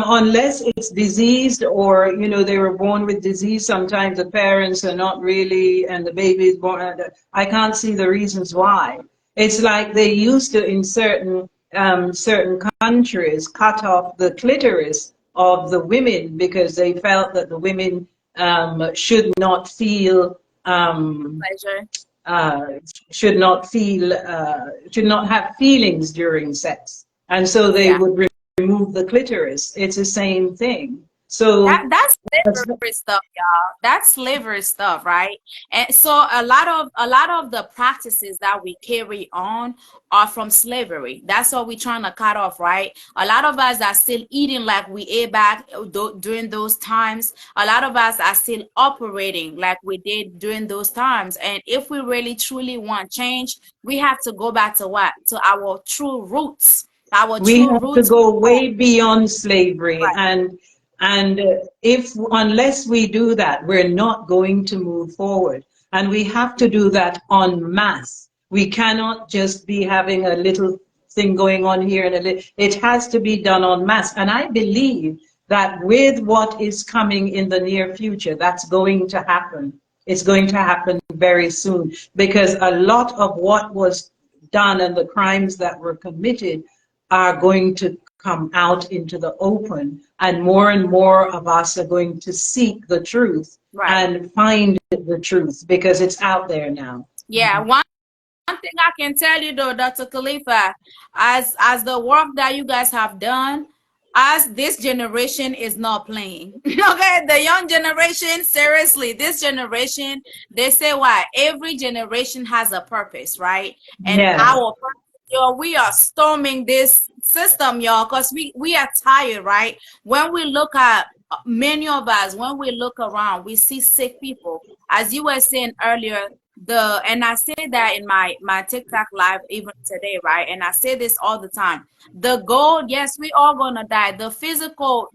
Unless it's diseased, or they were born with disease. Sometimes the parents are not really, and the baby is born. I can't see the reasons why. It's like they used to, in certain countries, cut off the clitoris of the women because they felt that the women should not feel pleasure. Should not have feelings during sex, and so they would remove the clitoris. It's the same thing. So That's slavery stuff, y'all. That's slavery stuff, right? And so a lot of the practices that we carry on are from slavery. That's what we're trying to cut off, right? A lot of us are still eating like we ate back during those times. A lot of us are still operating like we did during those times. And if we really truly want change, we have to go back to what? To our true roots. Our we true have to roots. go way beyond slavery, Right. and if unless we do that, we're not going to move forward. And we have to do that en masse. We cannot just be having a little thing going on here and it has to be done en masse. And I believe that with what is coming in the near future, that's going to happen. It's going to happen very soon, because a lot of what was done and the crimes that were committed are going to come out into the open, and more of us are going to seek the truth Right. and find the truth, because it's out there now. Yeah, one thing I can tell you though, Dr. Khalifa, as the work that you guys have done, as this generation is not playing. Okay, the young generation, seriously, this generation, they say why every generation has a purpose, right? And Yeah. our purpose, yo, we are storming this system, y'all, because we are tired, right? When we look at many of us, when we look around, we see sick people. As you were saying earlier, and I say that in my TikTok live even today, right? And I say this all the time. The goal, yes, we all gonna die. The physical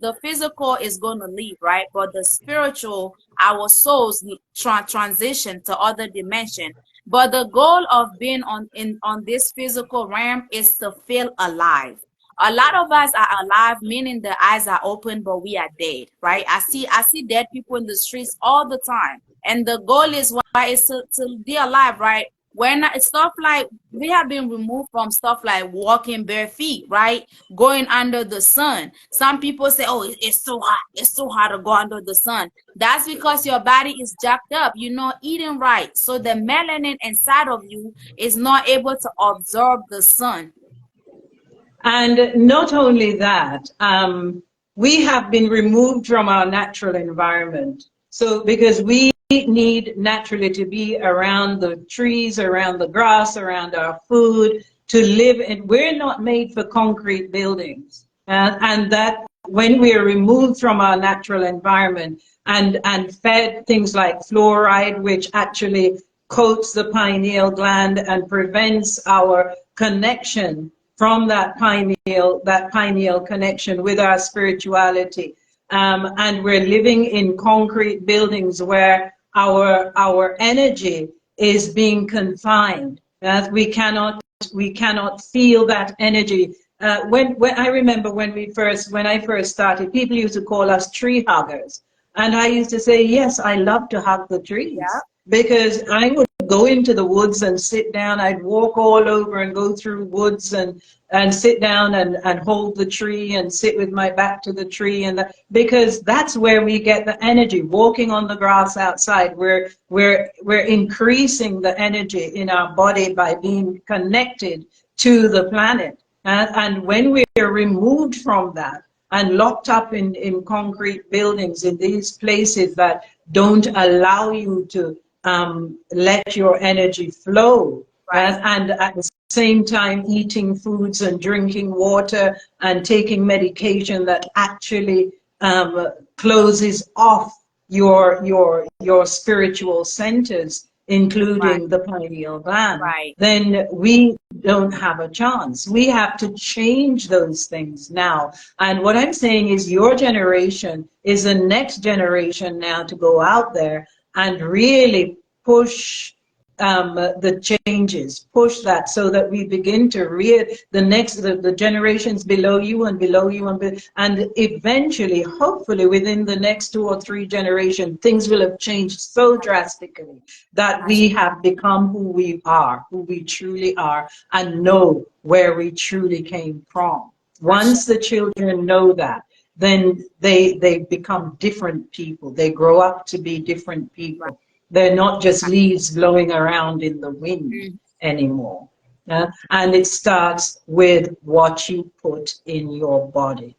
is gonna leave, right? But the spiritual, our souls transition to other dimension. But the goal of being on this physical realm is to feel alive. A lot of us are alive, meaning the eyes are open, but we are dead, right? I see dead people in the streets all the time. And the goal is why is to be alive, right? When stuff like we have been removed from stuff like walking bare feet, right? Going under the sun. Some people say, oh, it's so hot. It's so hot to go under the sun. That's because your body is jacked up. You're not eating right. So the melanin inside of you is not able to absorb the sun. And not only that, we have been removed from our natural environment. So because we need naturally to be around the trees, around the grass, around our food, to live in, we're not made for concrete buildings. And that when we are removed from our natural environment and fed things like fluoride, which actually coats the pineal gland and prevents our connection from that pineal connection with our spirituality. And we're living in concrete buildings where our energy is being confined. That we cannot feel that energy. When I remember when I first started, people used to call us tree huggers, and I used to say, yes, I love to hug the trees, because I would go into the woods and sit down. I'd walk all over and go through woods and sit down and hold the tree and sit with my back to the tree, because that's where we get the energy. Walking on the grass outside, we're increasing the energy in our body by being connected to the planet. And when we are removed from that and locked up in concrete buildings, in these places that don't allow you to let your energy flow, Right. and at the same time eating foods and drinking water and taking medication that actually closes off your spiritual centers, including the pineal gland, Right. then we don't have a chance. We have to change those things now. And what I'm saying is your generation is the next generation now to go out there and really push the changes, push that, so that we begin to the generations below you and below you and eventually, hopefully within the next 2 or 3 generations, things will have changed so drastically that we have become who we truly are, and know where we truly came from. Once the children know that, then they become different people. They grow up to be different people. They're not just leaves blowing around in the wind anymore. And it starts with what you put in your body.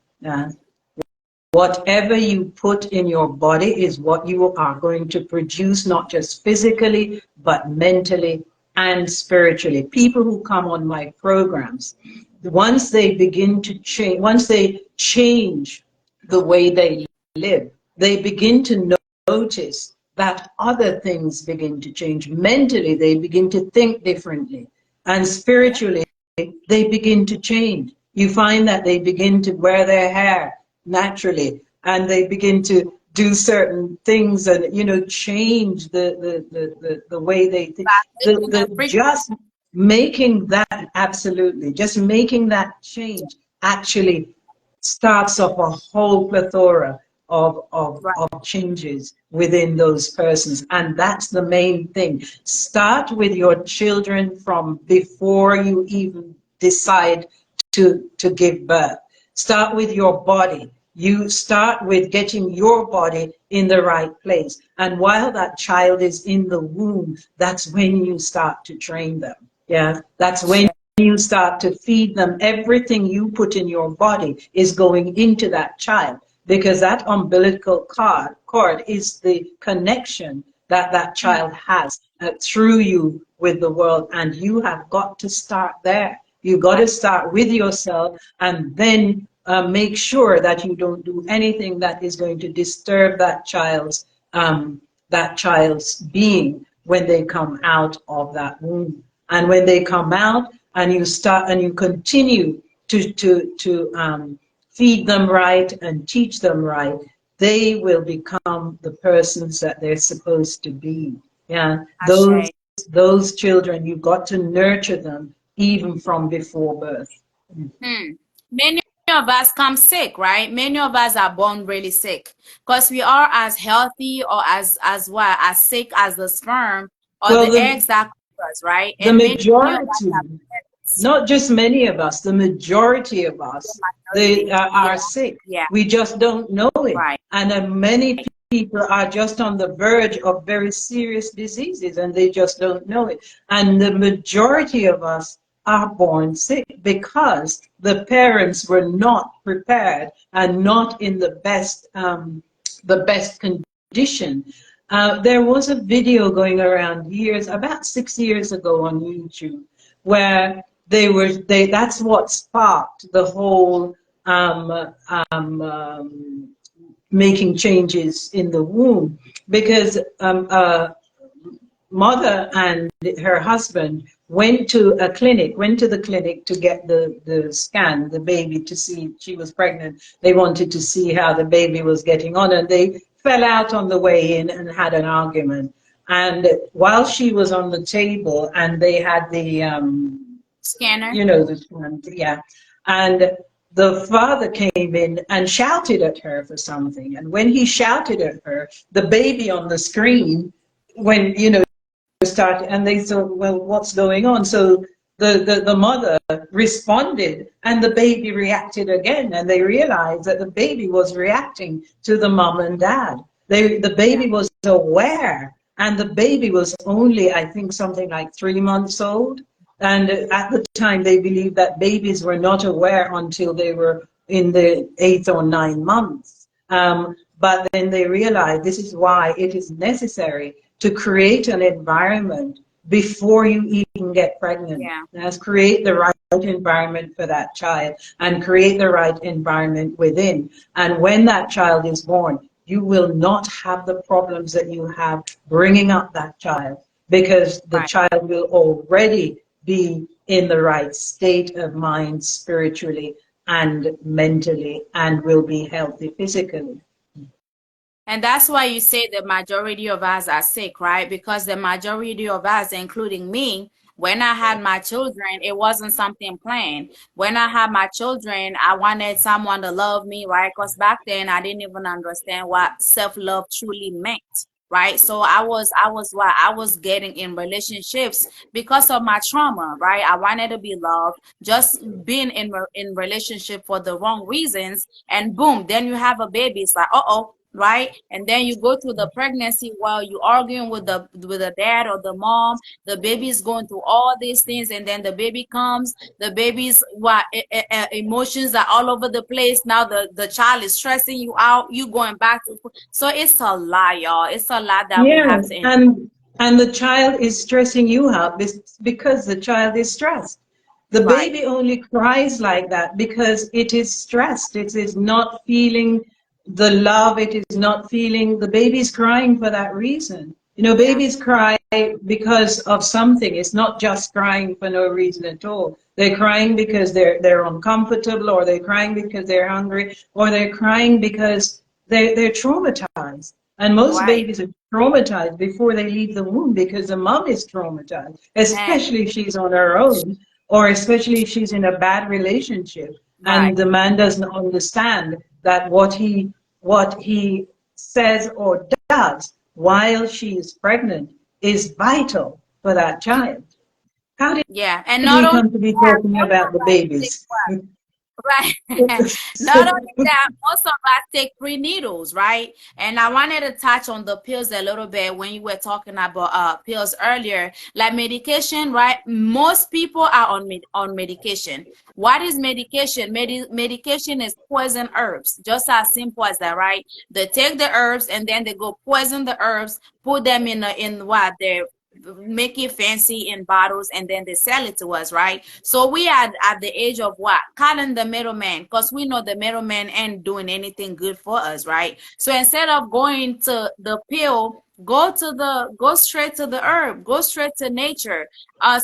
Whatever you put in your body is what you are going to produce, not just physically, but mentally and spiritually. People who come on my programs, once they begin to change, once they change the way they live, they begin to notice that other things begin to change. Mentally, they begin to think differently. And spiritually, they begin to change. You find that they begin to wear their hair naturally, and they begin to do certain things and, you know, change the way they think. Just making that, absolutely, just making that change actually starts off a whole plethora of changes within those persons. And that's the main thing. Start with your children from before you even decide to give birth. Start with your body. You start with getting your body in the right place. And while that child is in the womb, that's when you start to train them. Yeah, that's when you start to feed them. Everything you put in your body is going into that child, because that umbilical cord is the connection that that child has through you with the world. And you have got to start there. You got to start with yourself, and then make sure that you don't do anything that is going to disturb that child's being when they come out of that womb. And when they come out, and you start and you continue to feed them right and teach them right, they will become the persons that they're supposed to be. Yeah, those children, you've got to nurture them even from before birth. Many of us come sick, right? Many of us are born really sick because we are as healthy or as well as sick as the sperm or Well, the eggs that cause us, right? The And many of us majority, have not just many of us, the majority of us, they are sick. Yeah. We just don't know it. Right. And many people are just on the verge of very serious diseases, and they just don't know it. And the majority of us are born sick because the parents were not prepared and not in the best condition. There was a video going around about 6 years ago on YouTube, where that's what sparked the whole making changes in the womb, because mother and her husband went to the clinic to get the scan, the baby, to see she was pregnant. They wanted to see how the baby was getting on, and they fell out on the way in and had an argument. And while she was on the table and they had the scanner, you know, the scan, yeah, and the father came in and shouted at her for something. And when he shouted at her, the baby on the screen, when, you know, started, and they thought, well, what's going on? So the mother responded, and the baby reacted again, and they realized that the baby was reacting to the mom and dad. The baby was aware, and the baby was only, I think, something like 3 months old. And at the time, they believed that babies were not aware until they were in the 8th or 9th months. But then they realized this is why it is necessary to create an environment before you even get pregnant. Yeah. Let's create the right environment for that child and create the right environment within. And when that child is born, you will not have the problems that you have bringing up that child, because the child will already be in the right state of mind spiritually and mentally, and will be healthy physically. And that's why you say the majority of us are sick, right? Because the majority of us, including me, when I had my children, it wasn't something planned. When I had my children, I wanted someone to love me, right? Because back then I didn't even understand what self-love truly meant, right? So I was getting in relationships because of my trauma, right? I wanted to be loved, just being in relationship for the wrong reasons, and boom, then you have a baby. It's like, uh-oh, right? And then you go through the pregnancy while you arguing with the dad or the mom. The baby is going through all these things, and then the baby comes. The baby's emotions are all over the place. Now the child is stressing you out. You going back to, so it's a lot, y'all. It's a lot that we have Yes, to. and the child is stressing you out because the child is stressed. The Right. baby only cries like that because it is stressed. It is not feeling the love. It is not feeling, the baby's crying for that reason. You know, Yeah. babies cry because of something. It's not just crying for no reason at all. They're crying because they're uncomfortable, or they're crying because they're hungry, or they're crying because they're traumatized. And most Right. babies are traumatized before they leave the womb because the mom is traumatized, And especially if she's on her own, or especially if she's in a bad relationship right. and the man doesn't understand that what he says or does while she is pregnant is vital for that child. How did Yeah. And not we only come to be that, talking most about of the us take babies? what? Right. Not only that, most of us take prenatals, right? And I wanted to touch on the pills a little bit when you were talking about pills earlier. Like medication, right? Most people are on medication. What is medication? Medication is poison herbs, just as simple as that, right? They take the herbs and then they go poison the herbs, put them in what they make it fancy in bottles, and then they sell it to us, right? So we are at the age of what? Calling the middleman, because we know the middleman ain't doing anything good for us, right? So instead of going to the pill, go straight to the herb, go straight to nature.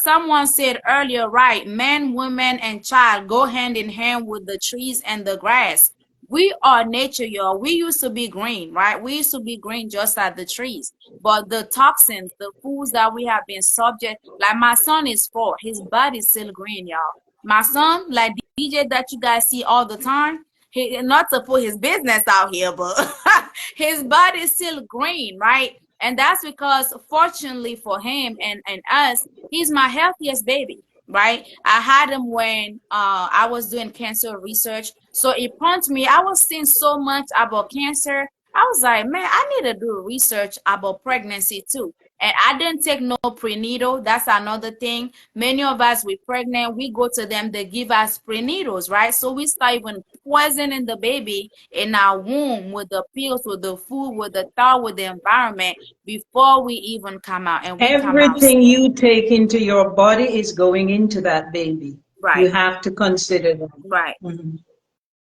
Someone said earlier, right? Man, woman, and child go hand in hand with the trees and the grass. We are nature, y'all. We used to be green, right? We used to be green just like the trees. But the toxins, the foods that we have been subject, like my son is 4, his body's still green, y'all. My son, like DJ that you guys see all the time, he, not to put his business out here, but his body is still green, right? And that's because, fortunately for him and us, he's my healthiest baby, right? I had him when I was doing cancer research. So it prompted me. I was seeing so much about cancer. I was like, man, I need to do research about pregnancy too. And I didn't take no prenatal. That's another thing. Many of us, we pregnant, we go to them, they give us prenatals, right? So we start even poisoning the baby in our womb with the pills, with the food, with the thought, with the environment before we even come out. And we come out sick. Everything you take into your body is going into that baby. Right, You have to consider that. right. Mhm.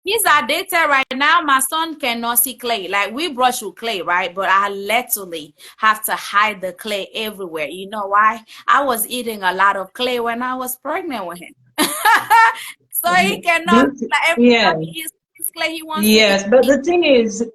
He's addicted right now. My son cannot see clay. Like we brush with clay, right? But I literally have to hide the clay everywhere. You know why? I was eating a lot of clay when I was pregnant with him. So he cannot, like every Yeah. time he eats clay, he wants to Yes, but eat.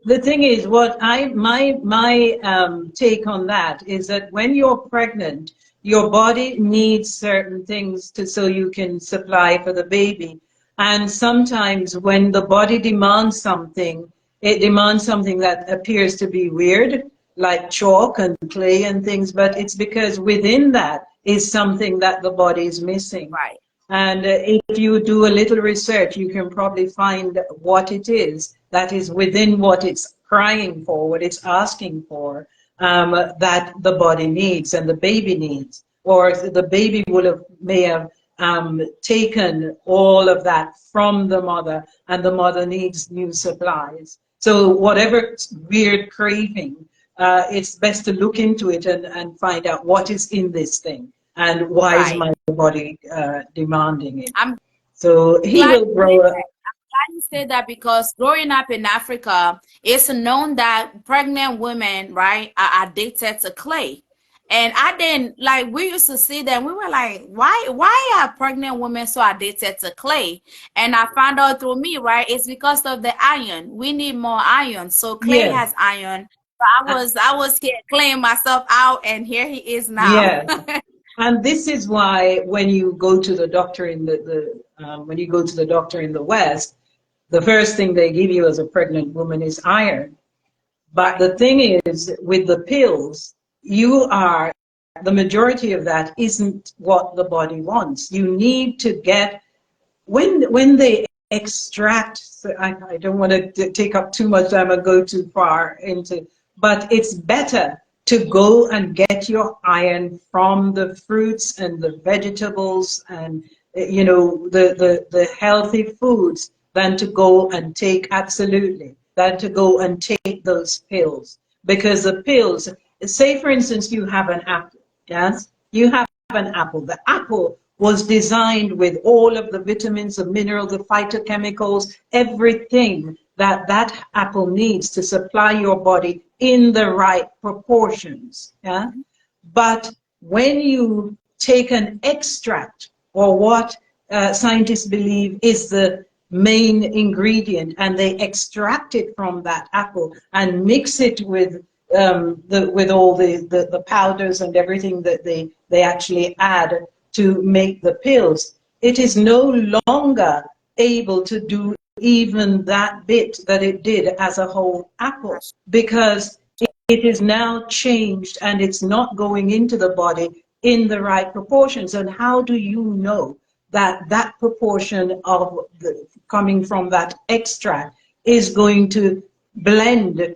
the thing is, what my take on that is that when you're pregnant, your body needs certain things so you can supply for the baby. And sometimes when the body demands something, it demands something that appears to be weird, like chalk and clay and things, but it's because within that is something that the body is missing. Right, And if you do a little research, you can probably find what it is that is within what it's crying for, what it's asking for, that the body needs and the baby needs. Or the baby may have taken all of that from the mother, and the mother needs new supplies. So whatever weird craving, it's best to look into it and find out what is in this thing and why is right. my body demanding it. I'm So he glad will you grow said up. that. You say that because growing up in Africa, it's known that pregnant women, right, are addicted to clay. And I didn't like we used to see them. We were like, why are pregnant women so addicted to clay? And I found out through me, right, it's because of the iron. We need more iron. So clay Yes, has iron. So I was here claying myself out, and here he is now. yes. And this is why when you go to the doctor in when you go to the doctor in the West, the first thing they give you as a pregnant woman is iron. But Right, the thing is, with the pills, the majority of that isn't what the body wants. You need to get, when they extract, so I don't want to take up too much time and go too far into, but it's better to go and get your iron from the fruits and the vegetables and the healthy foods than to go and take, absolutely, than to go and take those pills. Because the pills, say for instance you have an apple, yes, you have an apple. The apple was designed with all of the vitamins, the minerals, the phytochemicals, everything that that apple needs to supply your body in the right proportions. Yeah? But when you take an extract, or what scientists believe is the main ingredient, and they extract it from that apple and mix it with with all the powders and everything that they actually add to make the pills, it is no longer able to do even that bit that it did as a whole apple, because it is now changed and it's not going into the body in the right proportions. And how do you know that that proportion of the coming from that extract is going to blend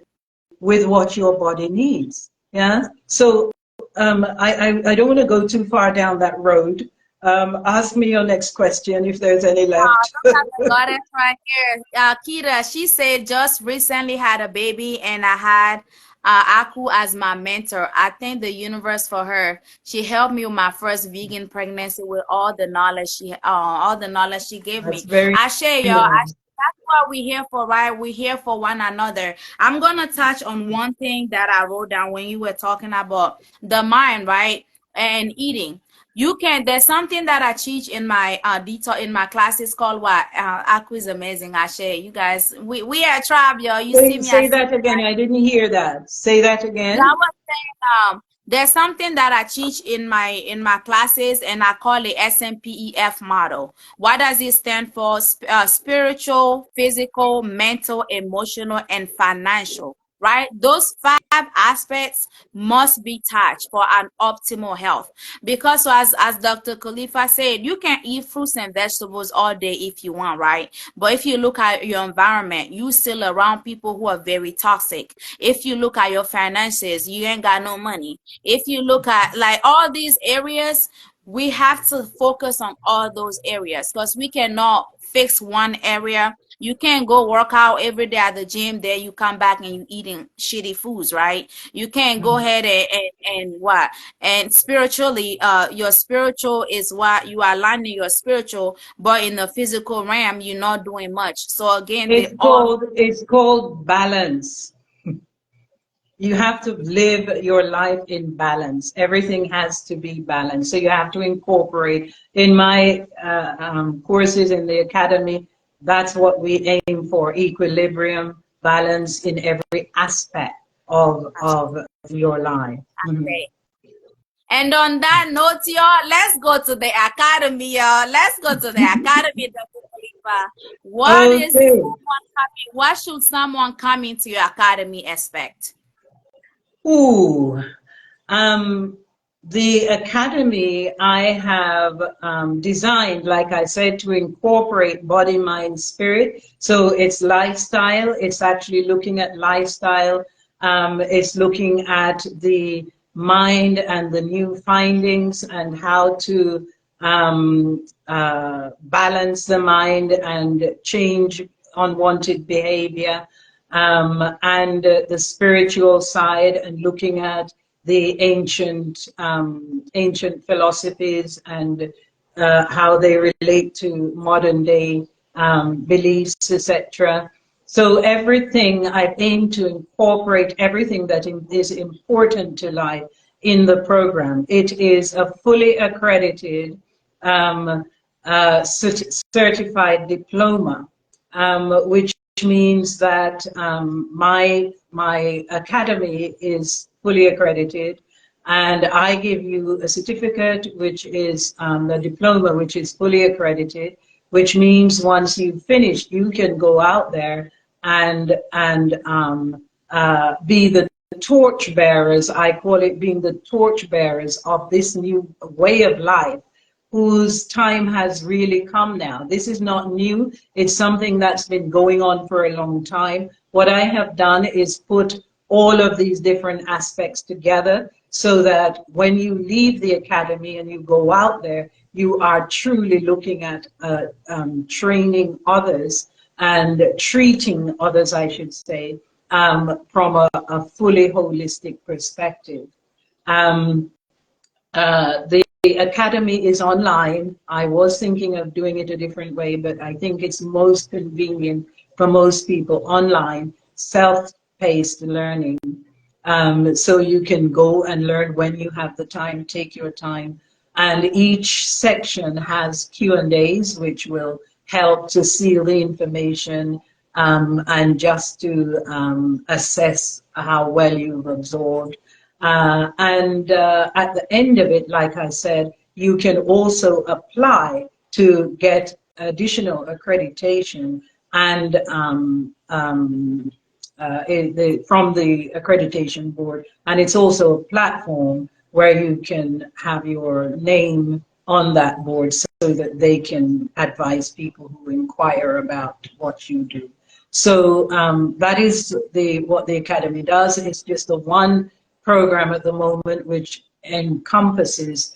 with what your body needs? Yeah. So I don't want to go too far down that road. Ask me your next question if there's any left. Got it right here. Kira, she said just recently had a baby and I had Aku as my mentor. I thank the universe for her. She helped me with my first vegan pregnancy with all the knowledge she gave That's me. very I share y'all. nice. That's what we're here for, right? We're here for one another. I'm gonna touch on one thing that I wrote down when you were talking about the mind, right? And eating. You can, there's something that I teach in my detail in my classes called what? Aku is amazing. I share. You guys, we are a tribe, y'all. You see me, I Say see that again. I didn't hear that. Say that you. I again. was saying, there's something that I teach in my classes, and I call it SMPEF model. What does it stand for? Spiritual, physical, mental, emotional, and financial. Right? Those 5 aspects must be touched for an optimal health. Because so as Dr. Khalifa said, you can eat fruits and vegetables all day if you want, right? But if you look at your environment, you still around people who are very toxic. If you look at your finances, you ain't got no money. If you look at like all these areas, we have to focus on all those areas because we cannot fix one area. You can't go work out every day at the gym, there you come back and you eating shitty foods, right? You can't go ahead and what? And spiritually, your spiritual is what you are aligning your spiritual, but in the physical realm, you're not doing much. So again, they all It's called balance. You have to live your life in balance. Everything has to be balanced. So you have to incorporate. In my courses in the academy, that's what we aim for: equilibrium, balance in every aspect of your life. Mhm. And on that note, y'all, let's go to the academy, y'all. Let's go to the academy, Dr. Khalifa. What is Okay. someone coming? What should someone come into your academy expect? Ooh. The academy I have designed, like I said, to incorporate body, mind, spirit. So it's lifestyle. It's actually looking at lifestyle. It's looking at the mind and the new findings and how to balance the mind and change unwanted behavior. And the spiritual side, and looking at the ancient philosophies and how they relate to modern day beliefs, etc. So everything, I aim to incorporate everything that is important to life in the program. It is a fully accredited certified diploma, which means that my academy is fully accredited, and I give you a certificate, which is the diploma, which is fully accredited, which means once you've finished, you can go out there and be the torch bearers. I call it being the torch bearers of this new way of life, whose time has really come now. This is not new. It's something that's been going on for a long time. What I have done is put all of these different aspects together so that when you leave the academy and you go out there, you are truly looking at training others and treating others, I should say, from a fully holistic perspective. The academy is online. I was thinking of doing it a different way, but I think it's most convenient for most people online, self-paced learning. So you can go and learn when you have the time, take your time. And each section has Q&As, which will help to seal the information and just to assess how well you've absorbed. At the end of it, like I said, you can also apply to get additional accreditation and from the accreditation board. And it's also a platform where you can have your name on that board so that they can advise people who inquire about what you do. So that is what the Academy does. It's just the one program at the moment which encompasses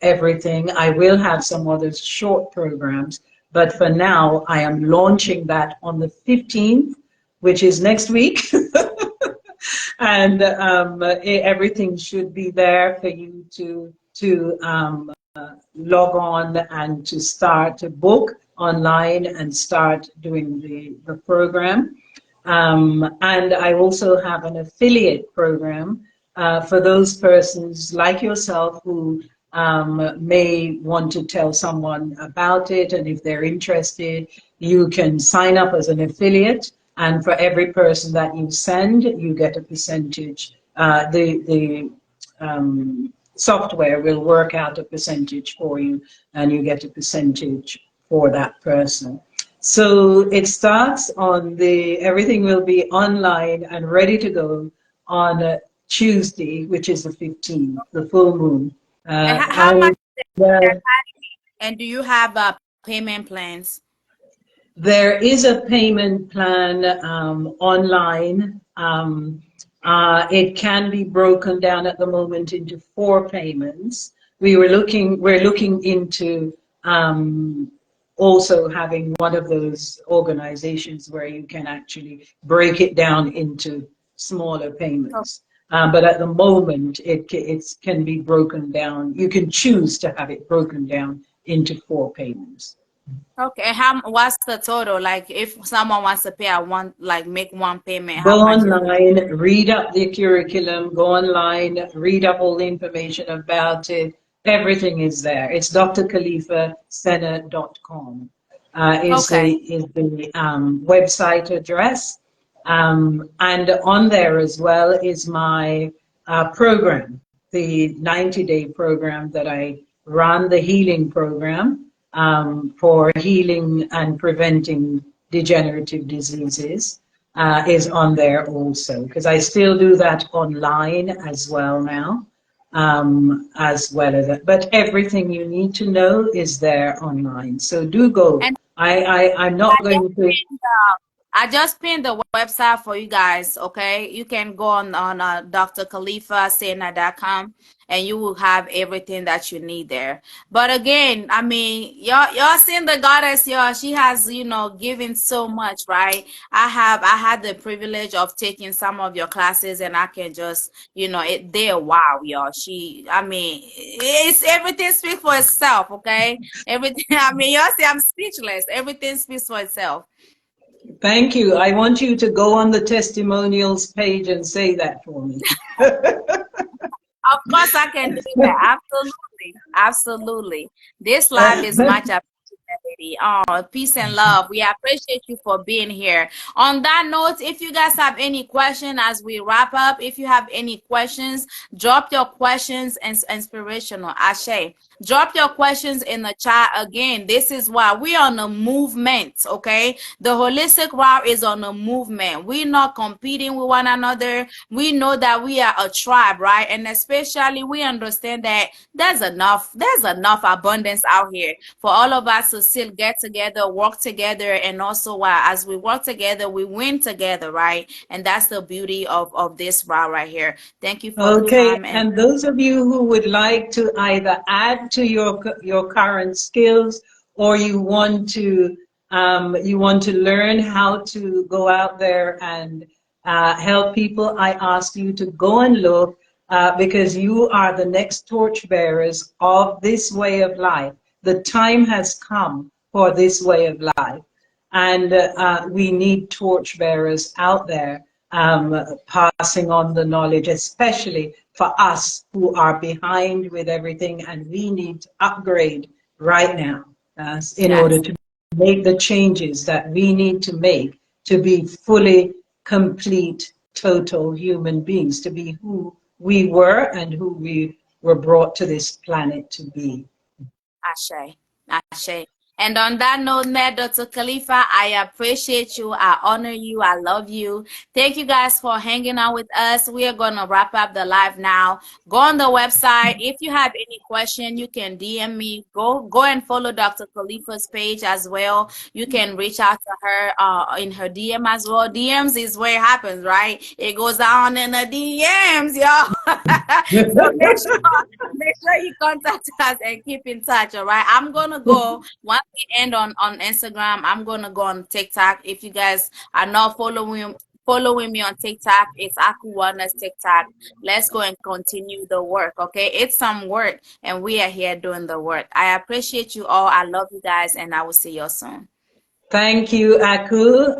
everything. I will have some other short programs, but for now I am launching that on the 15th, which is next week. And everything should be there for you to log on and to start to book online and start doing the program. And I also have an affiliate program for those persons like yourself who may want to tell someone about it, and if they're interested, you can sign up as an affiliate, and for every person that you send, you get a percentage. The software will work out a percentage for you, and you get a percentage for that person. So it starts on everything will be online and ready to go on Tuesday, which is the 15th, the full moon. And how much is the academy? And do you have payment plans? There is a payment plan online. It can be broken down at the moment into 4 payments. We're looking into also having one of those organizations where you can actually break it down into smaller payments. But at the moment, it can be broken down. You can choose to have it broken down into 4 payments. Okay, what's the total? Like if someone wants to pay make one payment, go how much? online, read up the curriculum, go online, read up all the information about it. Everything is there. It's drkhalifasena.com is the website address. And on there as well is my program, the 90-day program that I run, the healing program for healing and preventing degenerative diseases. Is on there also, because I still do that online as well now, as well as that. But everything you need to know is there online. So do go. And I'm not going to. I just pinned the website for you guys, okay? You can go on drkhalifasena.com and you will have everything that you need there. But again, I mean, y'all seen the goddess, y'all. She has, given so much, right? I had the privilege of taking some of your classes, and I can just, they're wow, y'all. It's everything speaks for itself, okay? Everything, y'all see, I'm speechless. Everything speaks for itself. Thank you. I want you to go on the testimonials page and say that for me. Of course I can do that. Absolutely. Absolutely. This live is much appreciated. Oh, peace and love. We appreciate you for being here. On that note, if you guys have any questions as we wrap up, if you have any questions, drop your questions and inspirational. Ashe. Drop your questions in the chat. Again, this is why we're on a movement, okay? The holistic route is on a movement. We're not competing with one another. We know that we are a tribe, right? And especially we understand that there's enough abundance out here for all of us to still get together, work together, and also as we work together, we win together, right? And that's the beauty of this route right here. Thank you for the Okay, time. And and those of you who would like to either add to your current skills, or you want to learn how to go out there and help people, I ask you to go and look, because you are the next torchbearers of this way of life. The time has come for this way of life, and we need torchbearers out there, passing on the knowledge, especially for us who are behind with everything, and we need to upgrade right now in order yes. to make the changes that we need to make to be fully complete, total human beings, to be who we were and who we were brought to this planet to be. Ashe. Ashe. And on that note, Dr. Khalifa, I appreciate you. I honor you. I love you. Thank you guys for hanging out with us. We are going to wrap up the live now. Go on the website. If you have any question, you can DM me. Go and follow Dr. Khalifa's page as well. You can reach out to her in her DM as well. DMs is where it happens, right? It goes down in the DMs, y'all. So make sure you contact us and keep in touch. All right. I'm gonna go once we end on Instagram. I'm gonna go on TikTok. If you guys are not following me on TikTok, it's Aku Wellness TikTok. Let's go and continue the work. Okay, it's some work, and we are here doing the work. I appreciate you all. I love you guys, and I will see you soon. Thank you, Aku.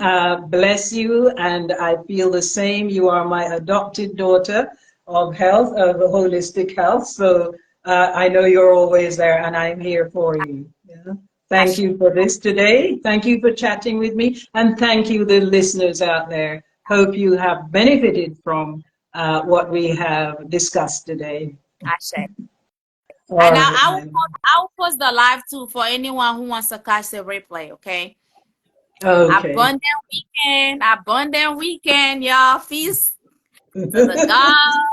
Bless you, and I feel the same. You are my adopted daughter of health, of holistic health. So I know you're always there, and I'm here for you. Yeah. Thank you for this today. Thank you for chatting with me, and thank you, the listeners out there. Hope you have benefited from what we have discussed today. Ashe. And All right. I'll post the live too for anyone who wants to catch the replay. Okay. Okay. Abundant weekend, y'all. Feast to the God.